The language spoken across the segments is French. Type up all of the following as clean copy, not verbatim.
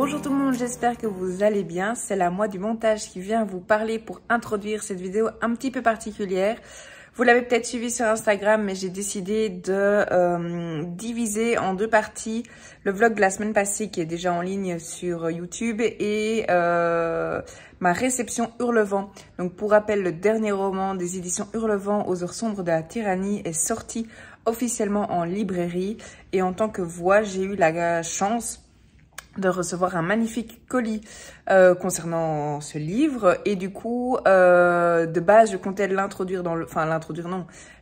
Bonjour tout le monde, j'espère que vous allez bien. C'est la moi du montage qui vient vous parler pour introduire cette vidéo un petit peu particulière. Vous l'avez peut-être suivi sur Instagram, mais j'ai décidé de diviser en deux parties le vlog de la semaine passée qui est déjà en ligne sur YouTube et ma réception Hurlevent. Donc pour rappel, le dernier roman des éditions Hurlevent, Aux heures sombres de la tyrannie, est sorti officiellement en librairie. Et en tant que voix, j'ai eu la chance de recevoir un magnifique colis concernant ce livre, et du coup de base je comptais l'introduire dans le,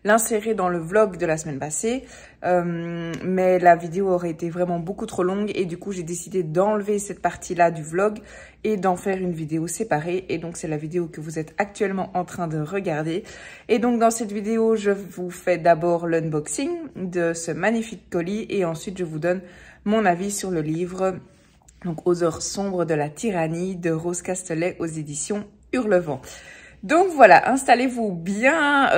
l'insérer dans le vlog de la semaine passée, mais la vidéo aurait été vraiment beaucoup trop longue et du coup j'ai décidé d'enlever cette partie là du vlog et d'en faire une vidéo séparée, et donc c'est la vidéo que vous êtes actuellement en train de regarder. Et donc dans cette vidéo je vous fais d'abord l'unboxing de ce magnifique colis et ensuite je vous donne mon avis sur le livre, donc Aux heures sombres de la tyrannie de Rose Castelet aux éditions Hurlevent. Donc voilà, installez-vous bien,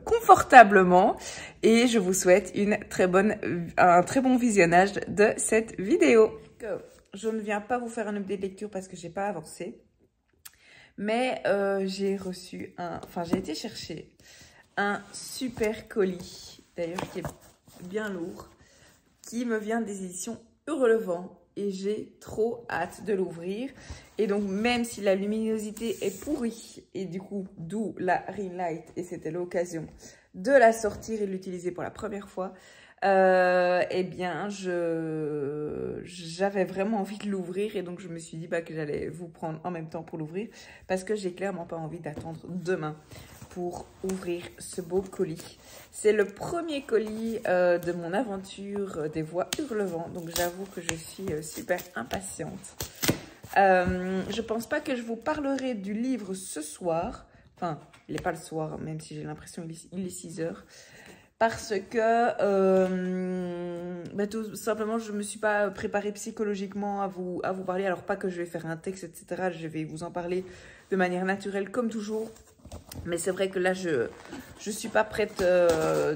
confortablement et je vous souhaite un très bon visionnage de cette vidéo. Je ne viens pas vous faire un update de lecture parce que j'ai pas avancé, mais j'ai été chercher un super colis, d'ailleurs qui est bien lourd, qui me vient des éditions Hurlevent et j'ai trop hâte de l'ouvrir. Et donc même si la luminosité est pourrie et du coup d'où la ring light, et c'était l'occasion de la sortir et de l'utiliser pour la première fois, eh bien j'avais vraiment envie de l'ouvrir et donc je me suis dit que j'allais vous prendre en même temps pour l'ouvrir parce que j'ai clairement pas envie d'attendre demain pour ouvrir ce beau colis. C'est le premier colis de mon aventure des voix Hurlevent, donc j'avoue que je suis super impatiente. Je pense pas que je vous parlerai du livre ce soir, enfin il n'est pas le soir même si j'ai l'impression qu'il est 6 heures, parce que tout simplement je me suis pas préparée psychologiquement à vous parler. Alors pas que je vais faire un texte etc, je vais vous en parler de manière naturelle comme toujours. Mais c'est vrai que là, je suis pas prête je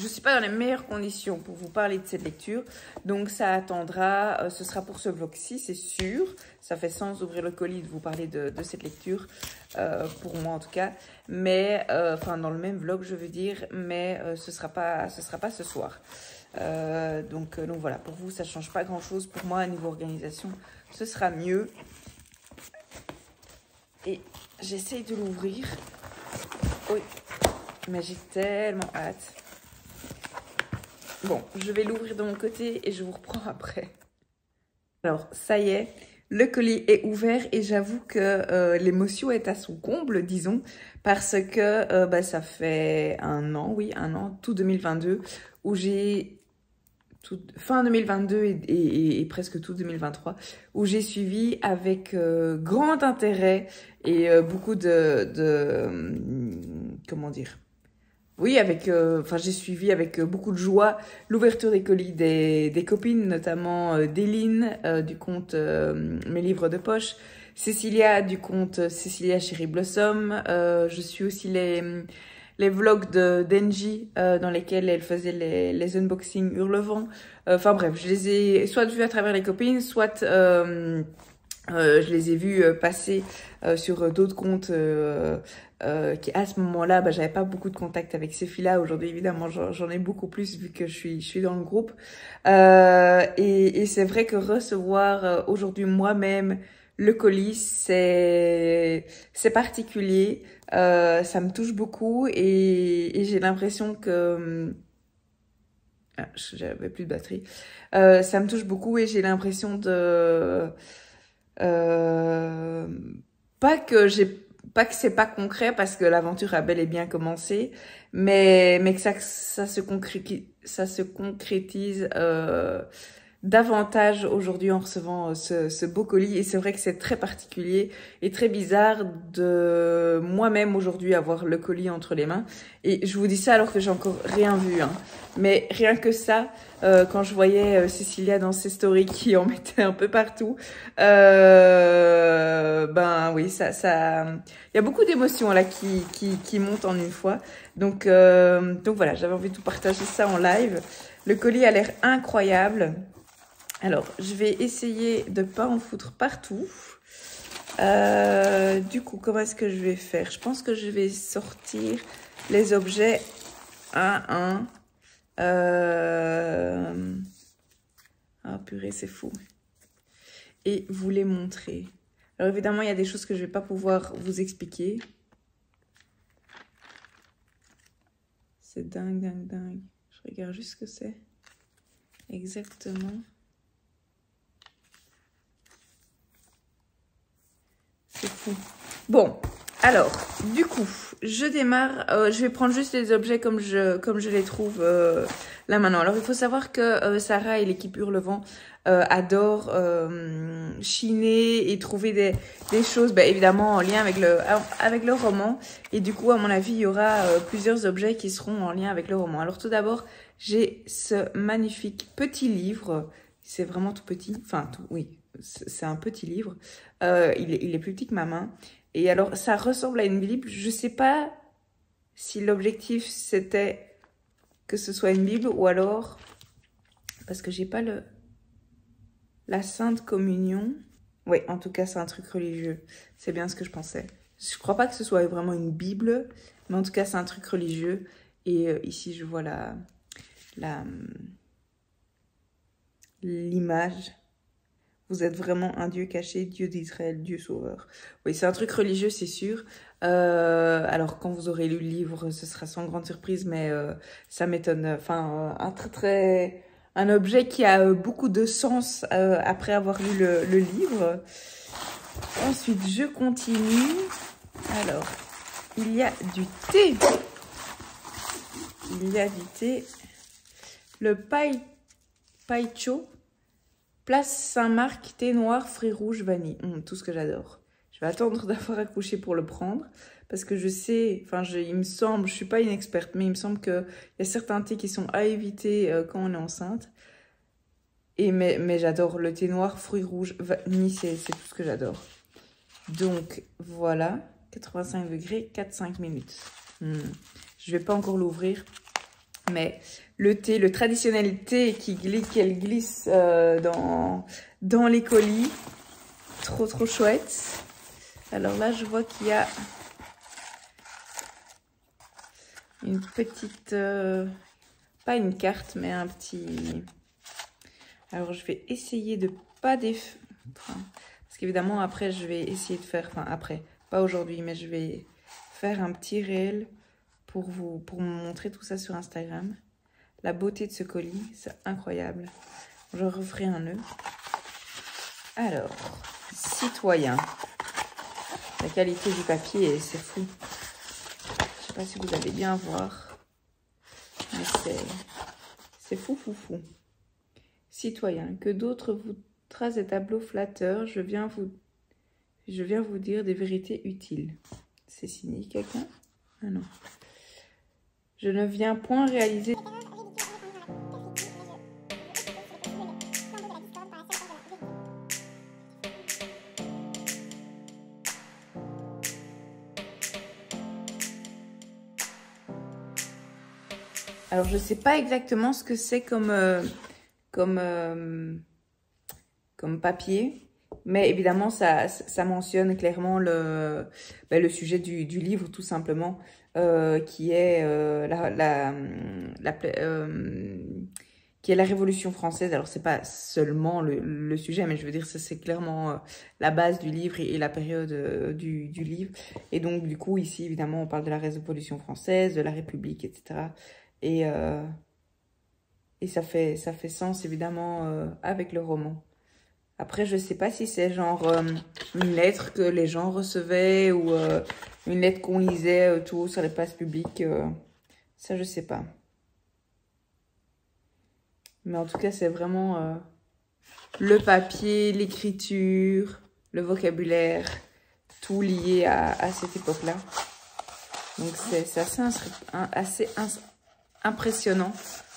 suis pas dans les meilleures conditions pour vous parler de cette lecture. Donc ça attendra, ce sera pour ce vlog-ci, c'est sûr. Ça fait sens d'ouvrir le colis, de vous parler de cette lecture, pour moi en tout cas. Mais, dans le même vlog, je veux dire, mais ce sera pas ce soir. Donc voilà, pour vous, ça change pas grand-chose. Pour moi, à niveau organisation, ce sera mieux. Et j'essaye de l'ouvrir. Oui, mais j'ai tellement hâte. Bon, je vais l'ouvrir de mon côté et je vous reprends après. Alors, ça y est, le colis est ouvert et j'avoue que l'émotion est à son comble, disons, parce que ça fait un an, tout 2022, où j'ai... fin 2022 et presque tout 2023, où j'ai suivi avec grand intérêt et beaucoup comment dire, oui, j'ai suivi avec beaucoup de joie l'ouverture des colis des copines, notamment d'Éline du compte Mes livres de poche, Cécilia du compte Cécilia Cherry Blossom. Je suis aussi les vlogs de Denji dans lesquels elle faisait les unboxings Hurlevent. Enfin bref, je les ai soit vus à travers les copines, soit je les ai vus passer sur d'autres comptes qui à ce moment-là, j'avais pas beaucoup de contact avec ces filles-là. Aujourd'hui, évidemment, j'en ai beaucoup plus vu que je suis dans le groupe. Et c'est vrai que recevoir aujourd'hui moi-même le colis, c'est particulier. Ça me touche beaucoup et j'ai l'impression que... j'avais plus de batterie. Ça me touche beaucoup et j'ai l'impression de... pas que c'est pas concret parce que l'aventure a bel et bien commencé, mais que ça se concrétise davantage aujourd'hui en recevant ce beau colis. Et c'est vrai que c'est très particulier et très bizarre de moi-même aujourd'hui avoir le colis entre les mains. Et je vous dis ça alors que j'ai encore rien vu, hein. Mais rien que ça, quand je voyais Cécilia dans ses stories qui en mettait un peu partout, oui, ça, il y a beaucoup d'émotions là qui montent en une fois. Donc voilà, j'avais envie de vous partager ça en live. Le colis a l'air incroyable. Alors, je vais essayer de ne pas en foutre partout. Du coup, comment est-ce que je vais faire? Je pense que je vais sortir les objets un à un. Ah purée, c'est fou. Et vous les montrer. Alors évidemment, il y a des choses que je ne vais pas pouvoir vous expliquer. C'est dingue, dingue, dingue. Je regarde juste ce que c'est. Exactement. C'est fou. Bon, alors, du coup, je démarre. Je vais prendre juste les objets comme je les trouve là maintenant. Alors, il faut savoir que Sarah et l'équipe Hurlevent adorent chiner et trouver des choses, évidemment, en lien avec le roman. Et du coup, à mon avis, il y aura plusieurs objets qui seront en lien avec le roman. Alors, tout d'abord, j'ai ce magnifique petit livre. C'est vraiment tout petit. Enfin, oui. C'est un petit livre. Il est plus petit que ma main. Et alors, ça ressemble à une Bible. Je ne sais pas si l'objectif, c'était que ce soit une Bible ou alors... Parce que j'ai pas la Sainte Communion. Oui, en tout cas, c'est un truc religieux. C'est bien ce que je pensais. Je crois pas que ce soit vraiment une Bible. Mais en tout cas, c'est un truc religieux. Et ici, je vois l'image. Vous êtes vraiment un Dieu caché, Dieu d'Israël, Dieu sauveur. Oui, c'est un truc religieux, c'est sûr. Alors, quand vous aurez lu le livre, ce sera sans grande surprise, mais ça m'étonne. Enfin, un objet qui a beaucoup de sens après avoir lu le livre. Ensuite, je continue. Alors, il y a du thé. Il y a du thé. Le Paicho. Place Saint-Marc, thé noir, fruits rouges, vanille. Tout ce que j'adore. Je vais attendre d'avoir accouché pour le prendre. Parce que je sais, enfin, il me semble, je ne suis pas une experte, mais il me semble qu'il y a certains thés qui sont à éviter quand on est enceinte. Mais j'adore le thé noir, fruits rouges, vanille, c'est tout ce que j'adore. Donc, voilà. 85 degrés, 4-5 minutes. Je ne vais pas encore l'ouvrir. Mais le thé, le traditionnel thé qu'elle glisse dans les colis. Trop, trop chouette. Alors là, je vois qu'il y a une petite... pas une carte, mais un petit... Alors, je vais essayer de pas parce qu'évidemment, après, je vais essayer de faire... Enfin, après, pas aujourd'hui, mais je vais faire un petit réel pour vous montrer tout ça sur Instagram. La beauté de ce colis, c'est incroyable. Je referai un nœud. Alors, citoyen. La qualité du papier, c'est fou. Je sais pas si vous allez bien voir. Mais c'est fou, fou, fou. Citoyen, que d'autres vous tracent des tableaux flatteurs. Je viens vous dire des vérités utiles. C'est signé quelqu'un? Ah non. Je ne viens point réaliser... Alors, je ne sais pas exactement ce que c'est comme papier. Mais évidemment, ça mentionne clairement le sujet du livre, tout simplement, qui est qui est la Révolution française. Alors, c'est pas seulement le sujet, mais je veux dire, c'est clairement la base du livre et la période du livre. Et donc, du coup, ici, évidemment, on parle de la Révolution française, de la République, etc. Et ça fait sens, évidemment, avec le roman. Après, je sais pas si c'est genre une lettre que les gens recevaient ou une lettre qu'on lisait tout sur les places publiques. Ça, je sais pas. Mais en tout cas, c'est vraiment le papier, l'écriture, le vocabulaire, tout lié à cette époque-là. Donc, c'est assez impressionnant.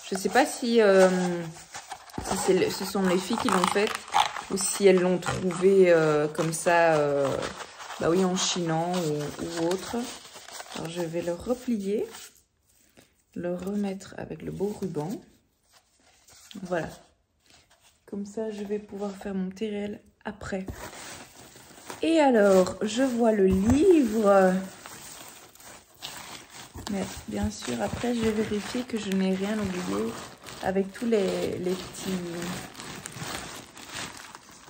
Je sais pas si ce sont les filles qui l'ont fait ou si elles l'ont trouvé comme ça, bah oui, en chinant ou autre. Alors, je vais le replier, le remettre avec le beau ruban. Voilà. Comme ça, je vais pouvoir faire mon petit réel après. Et alors, je vois le livre. Mais bien sûr, après, je vais vérifier que je n'ai rien oublié avec tous les petits...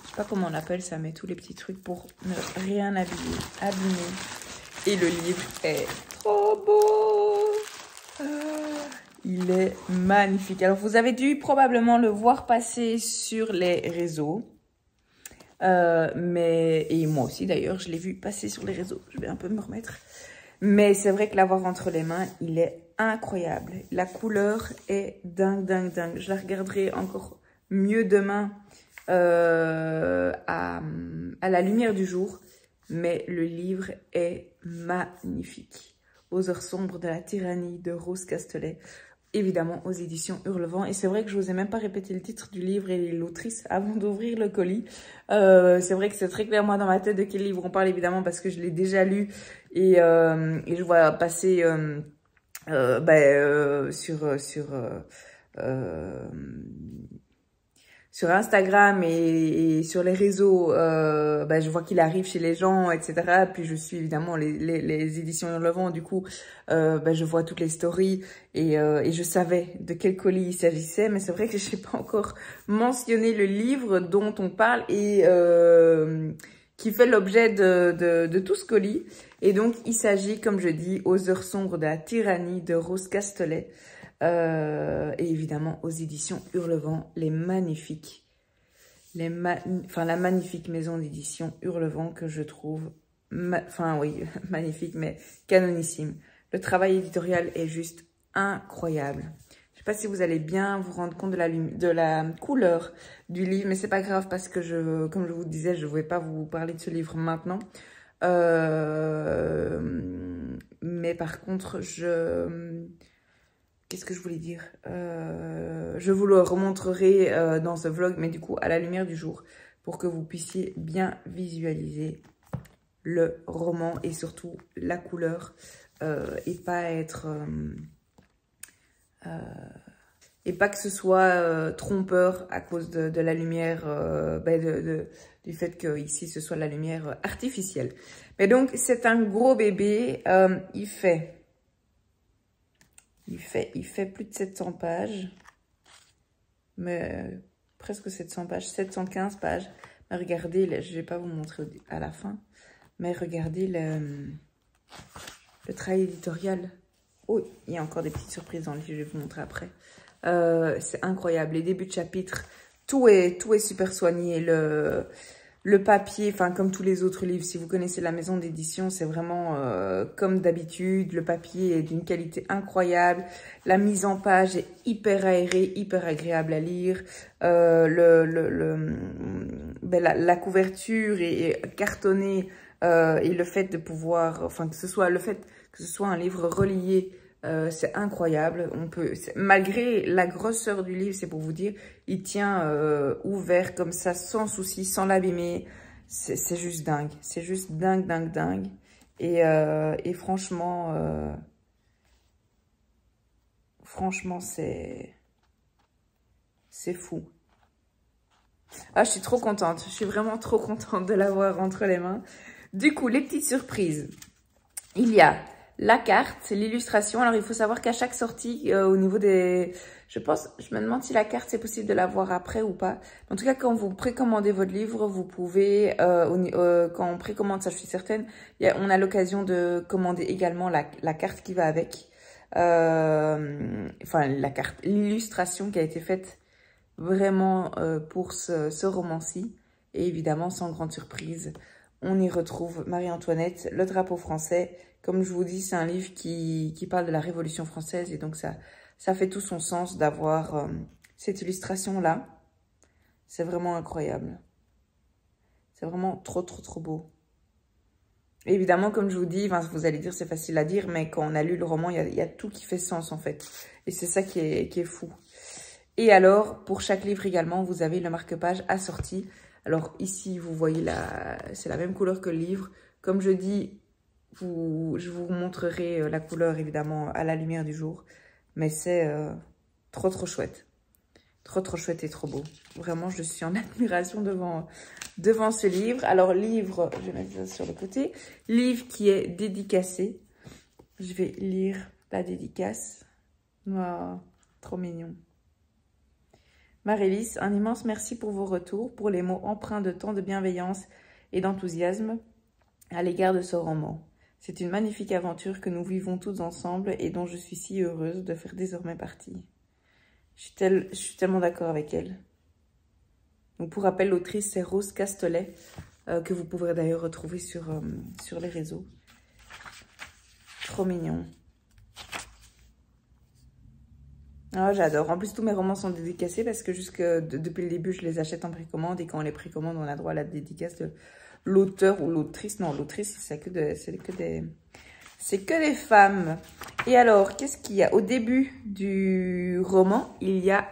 Je sais pas comment on appelle ça, mais tous les petits trucs pour ne rien abîmer. Et le livre est trop beau. Il est magnifique. Alors, vous avez dû probablement le voir passer sur les réseaux. Et moi aussi, d'ailleurs, je l'ai vu passer sur les réseaux. Je vais un peu me remettre. Mais c'est vrai que l'avoir entre les mains, il est incroyable. La couleur est dingue, dingue, dingue. Je la regarderai encore mieux demain à la lumière du jour. Mais le livre est magnifique. Aux heures sombres de la tyrannie de Rose Castelet. Évidemment aux éditions Hurlevent. Et c'est vrai que je n'osais même pas répéter le titre du livre et l'autrice avant d'ouvrir le colis. C'est vrai que c'est très clair moi dans ma tête de quel livre on parle évidemment parce que je l'ai déjà lu et je vois passer sur Instagram et sur les réseaux, je vois qu'il arrive chez les gens, etc. Puis je suis évidemment les éditions Hurlevent, du coup, je vois toutes les stories et je savais de quel colis il s'agissait. Mais c'est vrai que je n'ai pas encore mentionné le livre dont on parle et qui fait l'objet de tout ce colis. Et donc, il s'agit, comme je dis, Aux heures sombres de la tyrannie de Rose Castelet. Et évidemment aux éditions Hurlevent, la magnifique maison d'édition Hurlevent que je trouve, magnifique mais canonissime. Le travail éditorial est juste incroyable. Je sais pas si vous allez bien vous rendre compte de la couleur du livre, mais c'est pas grave parce que comme je vous disais, je ne vais pas vous parler de ce livre maintenant. Mais par contre, qu'est-ce que je voulais dire? Je vous le remontrerai dans ce vlog, mais du coup à la lumière du jour, pour que vous puissiez bien visualiser le roman et surtout la couleur et pas être... et pas que ce soit trompeur à cause de la lumière, du fait que ici ce soit la lumière artificielle. Mais donc c'est un gros bébé, il fait plus de 700 pages, mais presque 700 pages, 715 pages. Mais regardez, je ne vais pas vous montrer à la fin, mais regardez le travail éditorial. Oh, il y a encore des petites surprises dans le livre, je vais vous montrer après. C'est incroyable, les débuts de chapitre, tout est super soigné. Le papier, enfin comme tous les autres livres, si vous connaissez la maison d'édition, c'est vraiment comme d'habitude. Le papier est d'une qualité incroyable. La mise en page est hyper aérée, hyper agréable à lire. La couverture est cartonnée et le fait de pouvoir, que ce soit un livre relié, c'est incroyable. Malgré la grosseur du livre, c'est pour vous dire, il tient ouvert comme ça, sans souci, sans l'abîmer. C'est juste dingue. C'est juste dingue, dingue, dingue. Et franchement, c'est fou. Ah, je suis trop contente. Je suis vraiment trop contente de l'avoir entre les mains. Du coup, les petites surprises. Il y a la carte, l'illustration. Alors, il faut savoir qu'à chaque sortie, au niveau des... je me demande si la carte, c'est possible de la voir après ou pas. En tout cas, quand vous précommandez votre livre, vous pouvez, quand on précommande, ça je suis certaine, on a l'occasion de commander également la carte qui va avec. La carte, l'illustration qui a été faite vraiment pour ce roman-ci. Et évidemment, sans grande surprise, on y retrouve Marie-Antoinette, le drapeau français. Comme je vous dis, c'est un livre qui parle de la Révolution française et donc ça fait tout son sens d'avoir cette illustration-là. C'est vraiment incroyable. C'est vraiment trop, trop, trop beau. Et évidemment, comme je vous dis, vous allez dire c'est facile à dire, mais quand on a lu le roman, il y a tout qui fait sens en fait. Et c'est ça qui est fou. Et alors, pour chaque livre également, vous avez le marque-page assorti. Alors ici, vous voyez, c'est la même couleur que le livre. Comme je dis, je vous montrerai la couleur, évidemment, à la lumière du jour. Mais c'est trop, trop chouette. Trop chouette et trop beau. Vraiment, je suis en admiration devant ce livre. Alors, livre, je vais mettre ça sur le côté. Livre qui est dédicacé. Je vais lire la dédicace. Oh, trop mignon. Marie-Lise, un immense merci pour vos retours, pour les mots empreints de tant de bienveillance et d'enthousiasme à l'égard de ce roman. C'est une magnifique aventure que nous vivons toutes ensemble et dont je suis si heureuse de faire désormais partie. Je suis tellement d'accord avec elle. Donc pour rappel, l'autrice, c'est Rose Castelet, que vous pourrez d'ailleurs retrouver sur les réseaux. Trop mignon. Ah, j'adore. En plus, tous mes romans sont dédicacés parce que depuis le début, je les achète en précommande. Et quand on les précommande, on a droit à la dédicace de l'auteur ou l'autrice. Non, l'autrice, c'est que des femmes. Et alors, qu'est-ce qu'il y a? Au début du roman, il y a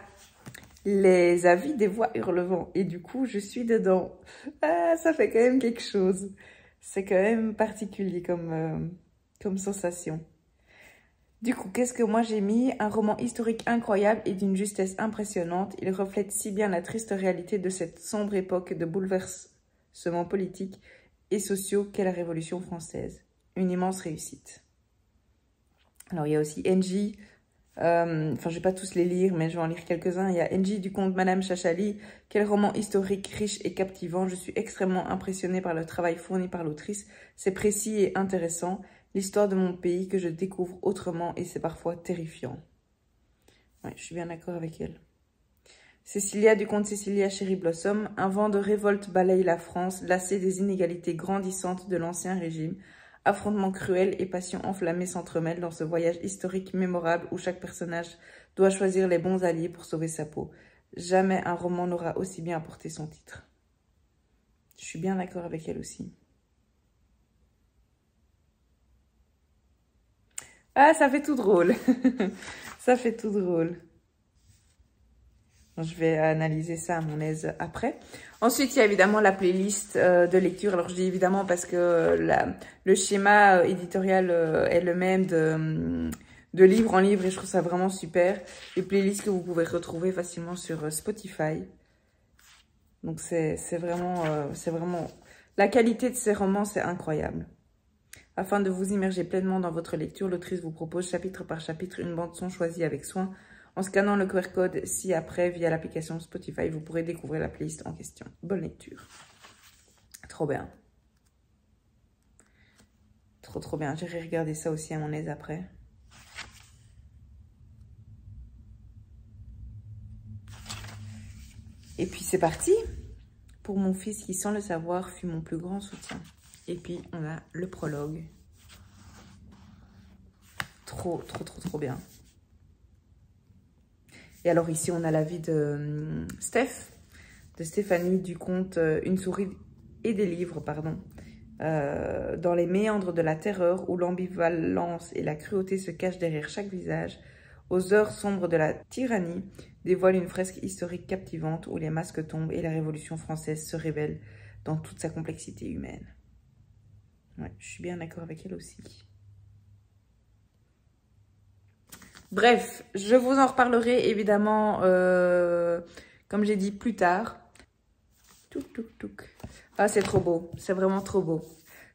les avis des voix hurlevents. Et du coup, je suis dedans. Ah, ça fait quand même quelque chose. C'est quand même particulier comme sensation. Du coup, qu'est-ce que moi j'ai mis? Un roman historique incroyable et d'une justesse impressionnante. Il reflète si bien la triste réalité de cette sombre époque de bouleversements politiques et sociaux qu'est la Révolution française. Une immense réussite. Alors, il y a aussi Engie. Enfin, je vais pas tous les lire, mais je vais en lire quelques-uns. Il y a Engie du comte Madame Chachali. Quel roman historique riche et captivant. Je suis extrêmement impressionnée par le travail fourni par l'autrice. C'est précis et intéressant. L'histoire de mon pays que je découvre autrement et c'est parfois terrifiant. Ouais, je suis bien d'accord avec elle. Cécilia du comte Cécilia Cherry Blossom. Un vent de révolte balaye la France, lassée des inégalités grandissantes de l'ancien régime. Affrontements cruels et passions enflammées s'entremêlent dans ce voyage historique mémorable où chaque personnage doit choisir les bons alliés pour sauver sa peau. Jamais un roman n'aura aussi bien apporté son titre. Je suis bien d'accord avec elle aussi. Ah, ça fait tout drôle. Ça fait tout drôle. Je vais analyser ça à mon aise après. Ensuite, il y a évidemment la playlist de lecture. Alors, je dis évidemment parce que le schéma éditorial est le même de livre en livre et je trouve ça vraiment super. Les playlists que vous pouvez retrouver facilement sur Spotify. Donc, c'est vraiment... La qualité de ces romans, c'est incroyable. Afin de vous immerger pleinement dans votre lecture, l'autrice vous propose chapitre par chapitre une bande-son choisie avec soin. En scannant le QR code ci-après via l'application Spotify, vous pourrez découvrir la playlist en question. Bonne lecture. Trop bien. Trop bien. J'irai regarder ça aussi à mon aise après. Et puis c'est parti pour mon fils qui, sans le savoir, fut mon plus grand soutien. Et puis, on a le prologue. Trop bien. Et alors ici, on a la vie de Stéphanie du conte Une souris et des livres, pardon. Dans les méandres de la terreur, où l'ambivalence et la cruauté se cachent derrière chaque visage, aux heures sombres de la tyrannie, dévoile une fresque historique captivante où les masques tombent et la Révolution française se révèle dans toute sa complexité humaine. Ouais, je suis bien d'accord avec elle aussi. Bref, je vous en reparlerai évidemment, comme j'ai dit, plus tard. Ah, c'est trop beau. C'est vraiment trop beau.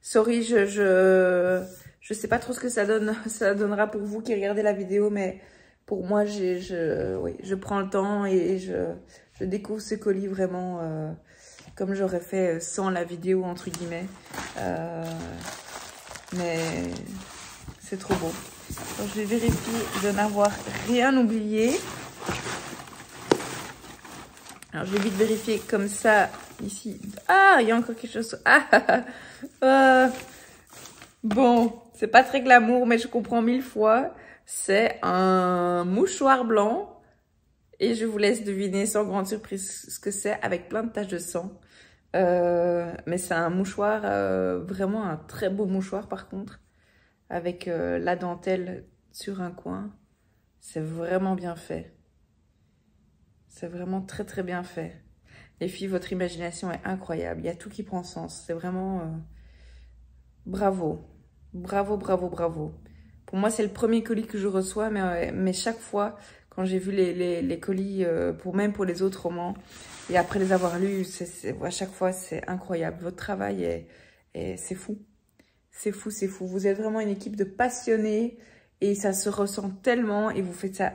Sorry, je sais pas trop ce que ça donnera pour vous qui regardez la vidéo, mais pour moi, oui, je prends le temps et je découvre ce colis vraiment... comme j'aurais fait sans la vidéo, entre guillemets. Mais c'est trop beau. Donc, je vais vérifier de n'avoir rien oublié. Alors, je vais vite vérifier comme ça, ici. Ah, il y a encore quelque chose. Bon, c'est pas très glamour, mais je comprends 1000 fois. C'est un mouchoir blanc. Et je vous laisse deviner sans grande surprise ce que c'est, avec plein de taches de sang. Mais c'est un mouchoir, vraiment un très beau mouchoir par contre, avec la dentelle sur un coin. C'est vraiment bien fait. C'est vraiment très bien fait. Les filles, votre imagination est incroyable. Il y a tout qui prend sens. C'est vraiment... bravo. Bravo. Pour moi, c'est le premier colis que je reçois, mais chaque fois, quand j'ai vu les colis, même pour les autres romans, et après les avoir lus, à chaque fois, c'est incroyable. Votre travail c'est fou. C'est fou, c'est fou. Vous êtes vraiment une équipe de passionnés et ça se ressent tellement et vous faites ça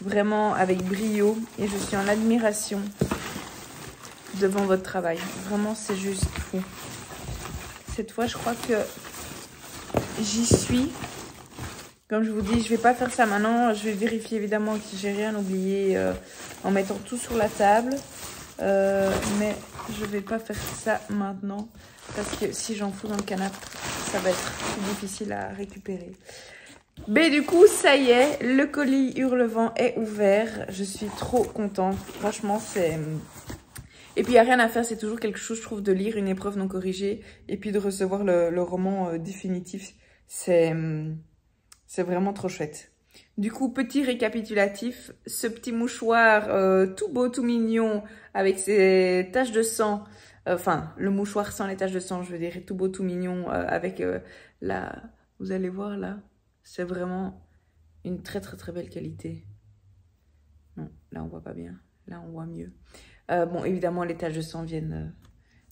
vraiment avec brio. Et je suis en admiration devant votre travail. Vraiment, c'est juste fou. Cette fois, je crois que j'y suis. Comme je vous dis, je vais pas faire ça maintenant. Je vais vérifier évidemment que j'ai rien oublié en mettant tout sur la table. Mais je vais pas faire ça maintenant parce que si j'en fous dans le canapé, ça va être plus difficile à récupérer. Mais du coup, ça y est, le colis Hurlevent est ouvert. Je suis trop contente. Franchement, c'est... Et puis, il n'y a rien à faire. C'est toujours quelque chose, je trouve, de lire une épreuve non corrigée et puis de recevoir le roman définitif. C'est vraiment trop chouette. Du coup, petit récapitulatif. Ce petit mouchoir tout beau, tout mignon, avec ses taches de sang. Enfin, le mouchoir sans les taches de sang, je veux dire, tout beau, tout mignon, avec la... Vous allez voir, là, c'est vraiment une très, très, très belle qualité. Non, là, on voit pas bien. Là, on voit mieux. Bon, évidemment, les taches de sang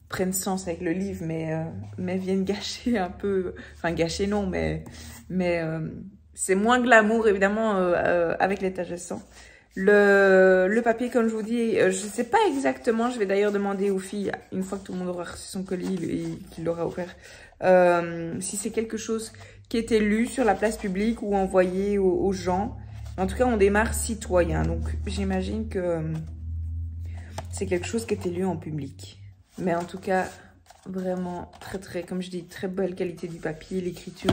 prennent sens avec le livre, mais viennent gâcher un peu... Enfin, gâcher, non, mais c'est moins glamour, évidemment, avec les taches de sang. Le papier, comme je vous dis, je ne sais pas exactement. Je vais d'ailleurs demander aux filles, une fois que tout le monde aura reçu son colis et qu'il l'aura ouvert, si c'est quelque chose qui était lu sur la place publique ou envoyé aux gens. En tout cas, on démarre citoyen. Donc, j'imagine que c'est quelque chose qui était lu en public. Mais en tout cas, vraiment très, très, comme je dis, très belle qualité du papier, l'écriture.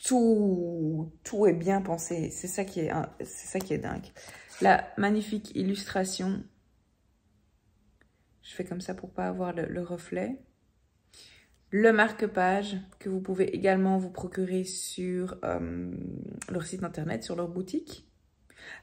Tout est bien pensé. C'est ça qui est dingue. La magnifique illustration. Je fais comme ça pour pas avoir le reflet. Le marque-page que vous pouvez également vous procurer sur leur site internet, sur leur boutique.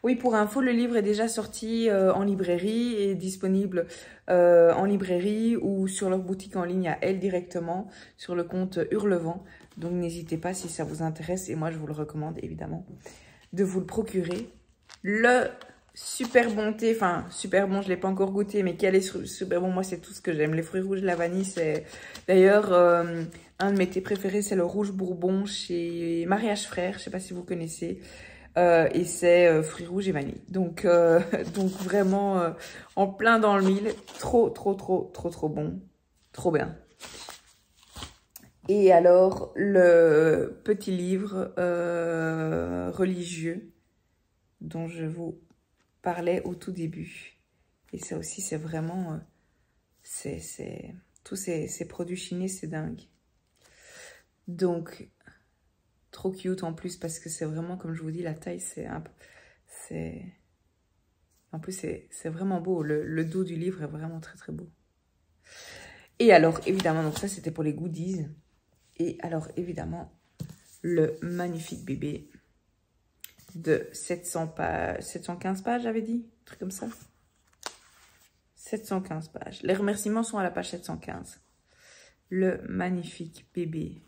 Oui, pour info, le livre est déjà sorti en librairie et disponible en librairie ou sur leur boutique en ligne à elle directement, sur le compte Hurlevent. Donc, n'hésitez pas si ça vous intéresse et moi, je vous le recommande évidemment de vous le procurer. Le super bon thé, enfin super bon, je ne l'ai pas encore goûté, mais quel est super bon, moi c'est tout ce que j'aime. Les fruits rouges, la vanille, c'est d'ailleurs un de mes thés préférés, c'est le rouge bourbon chez Mariage Frères, je ne sais pas si vous connaissez. Et c'est fruits rouges et vanille. Donc vraiment en plein dans le mille, trop bon, trop bien. Et alors le petit livre religieux dont je vous parlais au tout début. Et ça aussi c'est vraiment, tous ces produits chinois, c'est dingue. Donc trop cute en plus parce que c'est vraiment, comme je vous dis, la taille, en plus, c'est vraiment beau. Le dos du livre est vraiment très beau. Et alors, évidemment, donc ça, c'était pour les goodies. Et alors, évidemment, le magnifique bébé de 700 pages, 715 pages, j'avais dit, un truc comme ça. 715 pages. Les remerciements sont à la page 715. Le magnifique bébé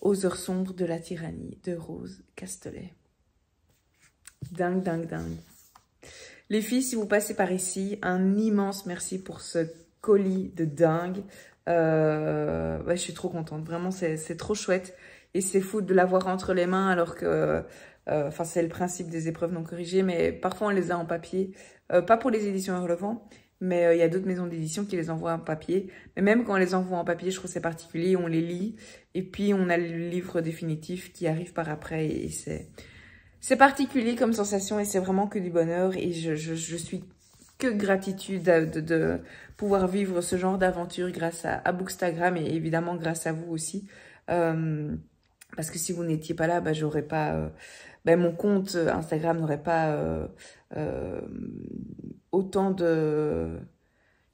aux heures sombres de la tyrannie de Rose Castelet. Dingue. Les filles, si vous passez par ici, un immense merci pour ce colis de dingue. Ouais, je suis trop contente. Vraiment, c'est trop chouette. Et c'est fou de l'avoir entre les mains alors que... Enfin, c'est le principe des épreuves non corrigées, mais parfois on les a en papier. Pas pour les éditions Hurlevent, mais il y a d'autres maisons d'édition qui les envoient en papier. Mais même quand on les envoie en papier, je trouve que c'est particulier, on les lit. Et puis, on a le livre définitif qui arrive par après. Et c'est particulier comme sensation et c'est vraiment que du bonheur. Et je suis que gratitude de pouvoir vivre ce genre d'aventure grâce à Bookstagram et évidemment grâce à vous aussi. Parce que si vous n'étiez pas là, bah, j'aurais pas... mon compte Instagram n'aurait pas autant de...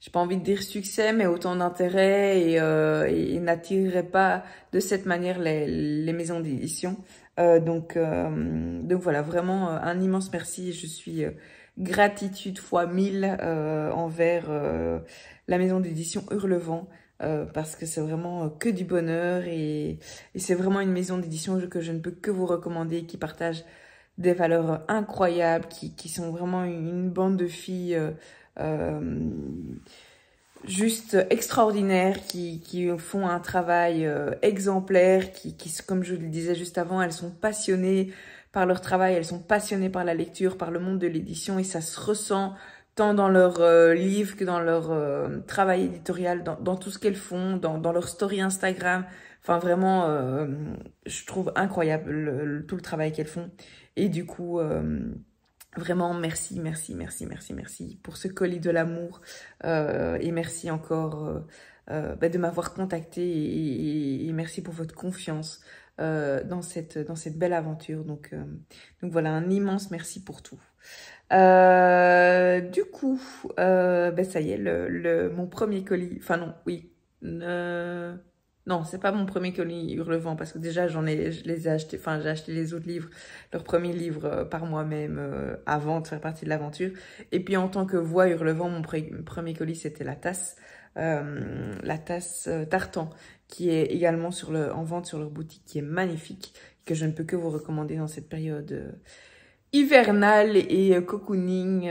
J'ai pas envie de dire succès, mais autant d'intérêt et n'attirerait pas de cette manière les maisons d'édition. Donc voilà, vraiment un immense merci. Je suis gratitude fois 1000 envers la maison d'édition Hurlevent. parce que c'est vraiment que du bonheur et c'est vraiment une maison d'édition que je ne peux que vous recommander, qui partage des valeurs incroyables, qui sont vraiment une bande de filles juste extraordinaires, qui font un travail exemplaire, qui, comme je le disais juste avant, elles sont passionnées par leur travail, elles sont passionnées par la lecture, par le monde de l'édition, et ça se ressent tant dans leurs livres que dans leur travail éditorial, dans tout ce qu'elles font, dans leur story Instagram. Enfin, vraiment, je trouve incroyable tout le travail qu'elles font. Et du coup, vraiment, merci pour ce colis de l'amour. Et merci encore de m'avoir contacté et merci pour votre confiance dans cette belle aventure. Donc voilà, un immense merci pour tout. Du coup, ça y est, mon premier colis, enfin non, oui, non, c'est pas mon premier colis Hurlevent, parce que déjà je les ai achetés, enfin j'ai acheté les autres livres, leurs premiers livres par moi-même avant de faire partie de l'aventure. Et puis en tant que voix Hurlevent, mon premier colis c'était la tasse Tartan, qui est également en vente sur leur boutique, qui est magnifique, que je ne peux que vous recommander dans cette période hivernale et cocooning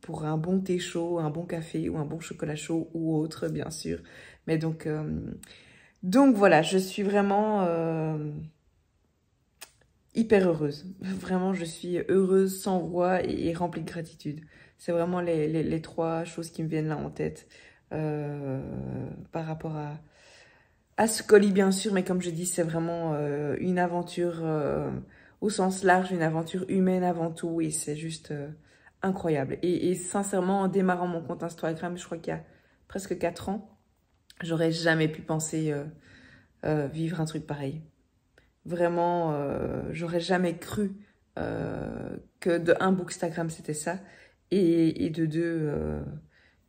pour un bon thé chaud, un bon café ou un bon chocolat chaud ou autre, bien sûr. Mais donc voilà, je suis vraiment hyper heureuse. Vraiment, je suis heureuse, sans voix et remplie de gratitude. C'est vraiment les trois choses qui me viennent là en tête par rapport à ce colis, bien sûr. Mais comme je dis, c'est vraiment une aventure au sens large, une aventure humaine avant tout. Et c'est juste incroyable. Et sincèrement, en démarrant mon compte Instagram, je crois qu'il y a presque 4 ans, j'aurais jamais pu penser vivre un truc pareil. Vraiment, j'aurais jamais cru que de un, Bookstagram, c'était ça. Et de deux,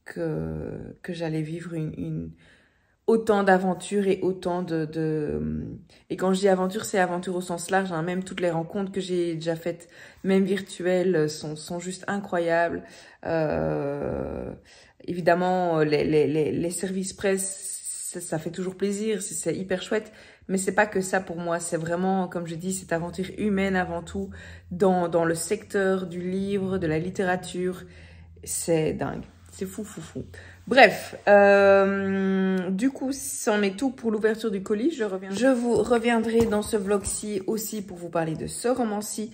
que j'allais vivre autant d'aventures et autant Et quand je dis aventure, c'est aventure au sens large, hein. Même toutes les rencontres que j'ai déjà faites, même virtuelles, sont juste incroyables. Évidemment, les services presse, ça fait toujours plaisir, c'est hyper chouette. Mais c'est pas que ça pour moi, c'est vraiment, comme je dis, cette aventure humaine avant tout, dans le secteur du livre, de la littérature. C'est dingue, c'est fou. Bref, du coup, c'en est tout pour l'ouverture du colis. Je vous reviendrai dans ce vlog-ci aussi pour vous parler de ce roman-ci.